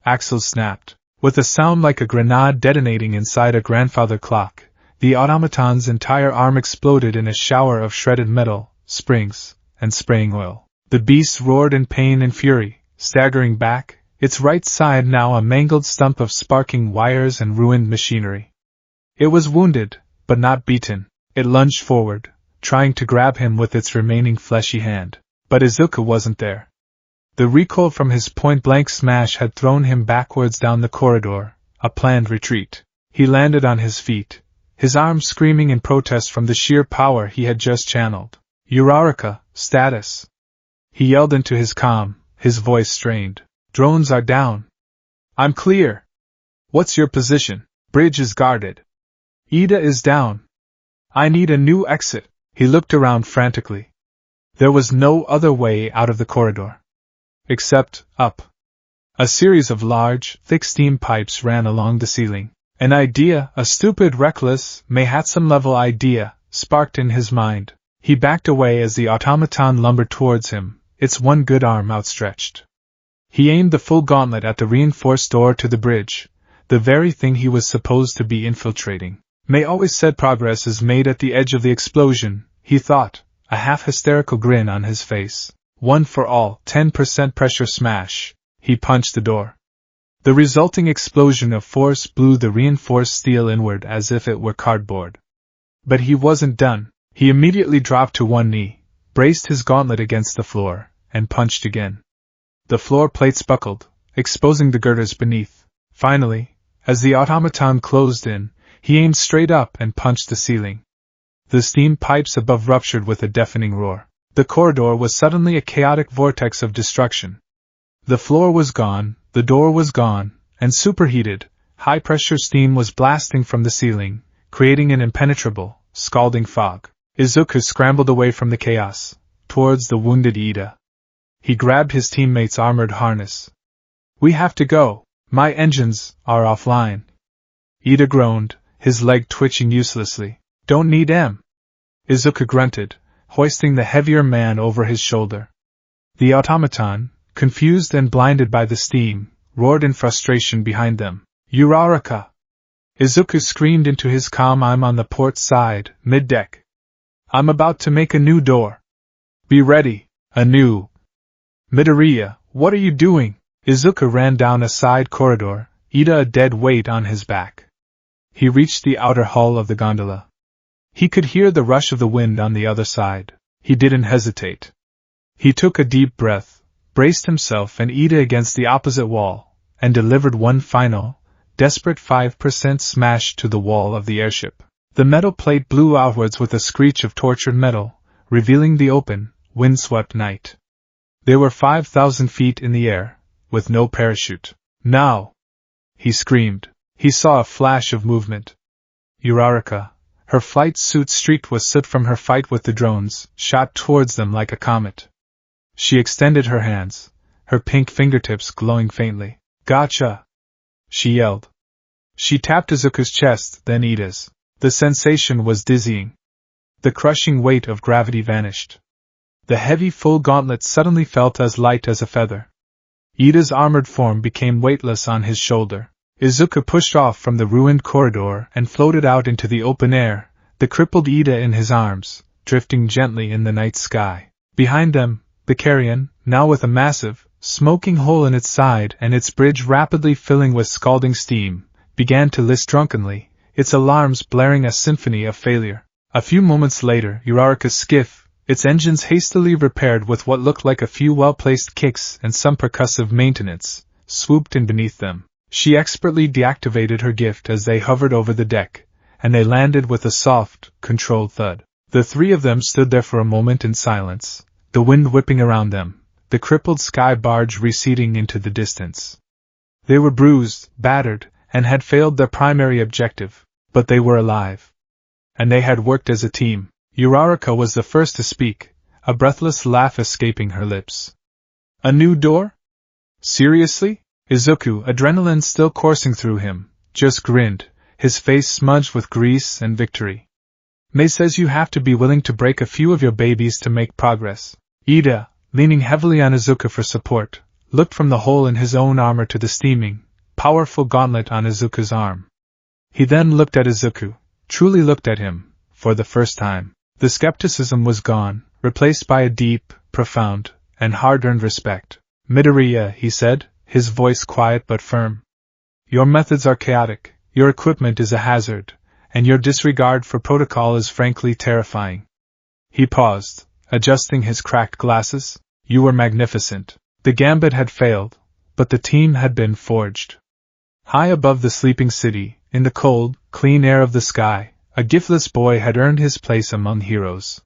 Axles snapped. With a sound like a grenade detonating inside a grandfather clock, the automaton's entire arm exploded in a shower of shredded metal, springs, and spraying oil. The beast roared in pain and fury, staggering back, its right side now a mangled stump of sparking wires and ruined machinery. It was wounded, but not beaten. It lunged forward, trying to grab him with its remaining fleshy hand. But Izuku wasn't there. The recoil from his point-blank smash had thrown him backwards down the corridor, a planned retreat. He landed on his feet, his arms screaming in protest from the sheer power he had just channeled. Uraraka, status. He yelled into his comm, his voice strained. Drones are down. I'm clear. What's your position? Bridge is guarded. Ida is down. I need a new exit. He looked around frantically. There was no other way out of the corridor. Except up. A series of large, thick steam pipes ran along the ceiling. An idea, a stupid, reckless, Mayhatsum-level idea, sparked in his mind. He backed away as the automaton lumbered towards him, its one good arm outstretched. He aimed the full gauntlet at the reinforced door to the bridge, the very thing he was supposed to be infiltrating. May always said progress is made at the edge of the explosion, he thought, a half-hysterical grin on his face. One for all, 10% pressure smash. He punched the door. The resulting explosion of force blew the reinforced steel inward as if it were cardboard. But he wasn't done. He immediately dropped to one knee, braced his gauntlet against the floor, and punched again. The floor plates buckled, exposing the girders beneath. Finally, as the automaton closed in, he aimed straight up and punched the ceiling. The steam pipes above ruptured with a deafening roar. The corridor was suddenly a chaotic vortex of destruction. The floor was gone, the door was gone, and superheated, high-pressure steam was blasting from the ceiling, creating an impenetrable, scalding fog. Izuku scrambled away from the chaos, towards the wounded Ida. He grabbed his teammate's armored harness. "We have to go. My engines are offline." Ida groaned, his leg twitching uselessly. "Don't need em." Izuku grunted, hoisting the heavier man over his shoulder. The automaton, confused and blinded by the steam, roared in frustration behind them. "Uraraka!" Izuku screamed into his comm. "I'm on the port side, mid-deck. I'm about to make a new door. Be ready." A new. "Midoriya, what are you doing?" Izuku ran down a side corridor, Ida a dead weight on his back. He reached the outer hull of the gondola. He could hear the rush of the wind on the other side. He didn't hesitate. He took a deep breath, braced himself and Ida against the opposite wall, and delivered one final, desperate 5% smash to the wall of the airship. The metal plate blew outwards with a screech of tortured metal, revealing the open, windswept night. They were 5,000 feet in the air, with no parachute. "Now!" he screamed. He saw a flash of movement. Uraraka, her flight suit streaked with soot from her fight with the drones, shot towards them like a comet. She extended her hands, her pink fingertips glowing faintly. "Gotcha!" she yelled. She tapped Izuku's chest, then Ida's. The sensation was dizzying. The crushing weight of gravity vanished. The heavy full gauntlet suddenly felt as light as a feather. Ida's armored form became weightless on his shoulder. Izuku pushed off from the ruined corridor and floated out into the open air, the crippled Ida in his arms, drifting gently in the night sky. Behind them, the carrion, now with a massive, smoking hole in its side and its bridge rapidly filling with scalding steam, began to list drunkenly, its alarms blaring a symphony of failure. A few moments later, Uraraka's skiff, its engines hastily repaired with what looked like a few well-placed kicks and some percussive maintenance, swooped in beneath them. She expertly deactivated her gift as they hovered over the deck, and they landed with a soft, controlled thud. The three of them stood there for a moment in silence, the wind whipping around them, the crippled sky barge receding into the distance. They were bruised, battered, and had failed their primary objective, but they were alive. And they had worked as a team. Uraraka was the first to speak, a breathless laugh escaping her lips. "A new door? Seriously?" Izuku, adrenaline still coursing through him, just grinned, his face smudged with grease and victory. "May says you have to be willing to break a few of your babies to make progress." Ida, leaning heavily on Izuku for support, looked from the hole in his own armor to the steaming, powerful gauntlet on Izuku's arm. He then looked at Izuku, truly looked at him, for the first time. The skepticism was gone, replaced by a deep, profound, and hard-earned respect. "Midoriya," he said, his voice quiet but firm. "Your methods are chaotic, your equipment is a hazard, and your disregard for protocol is frankly terrifying." He paused, adjusting his cracked glasses. "You were magnificent." The gambit had failed, but the team had been forged. High above the sleeping city, in the cold, clean air of the sky, a giftless boy had earned his place among heroes.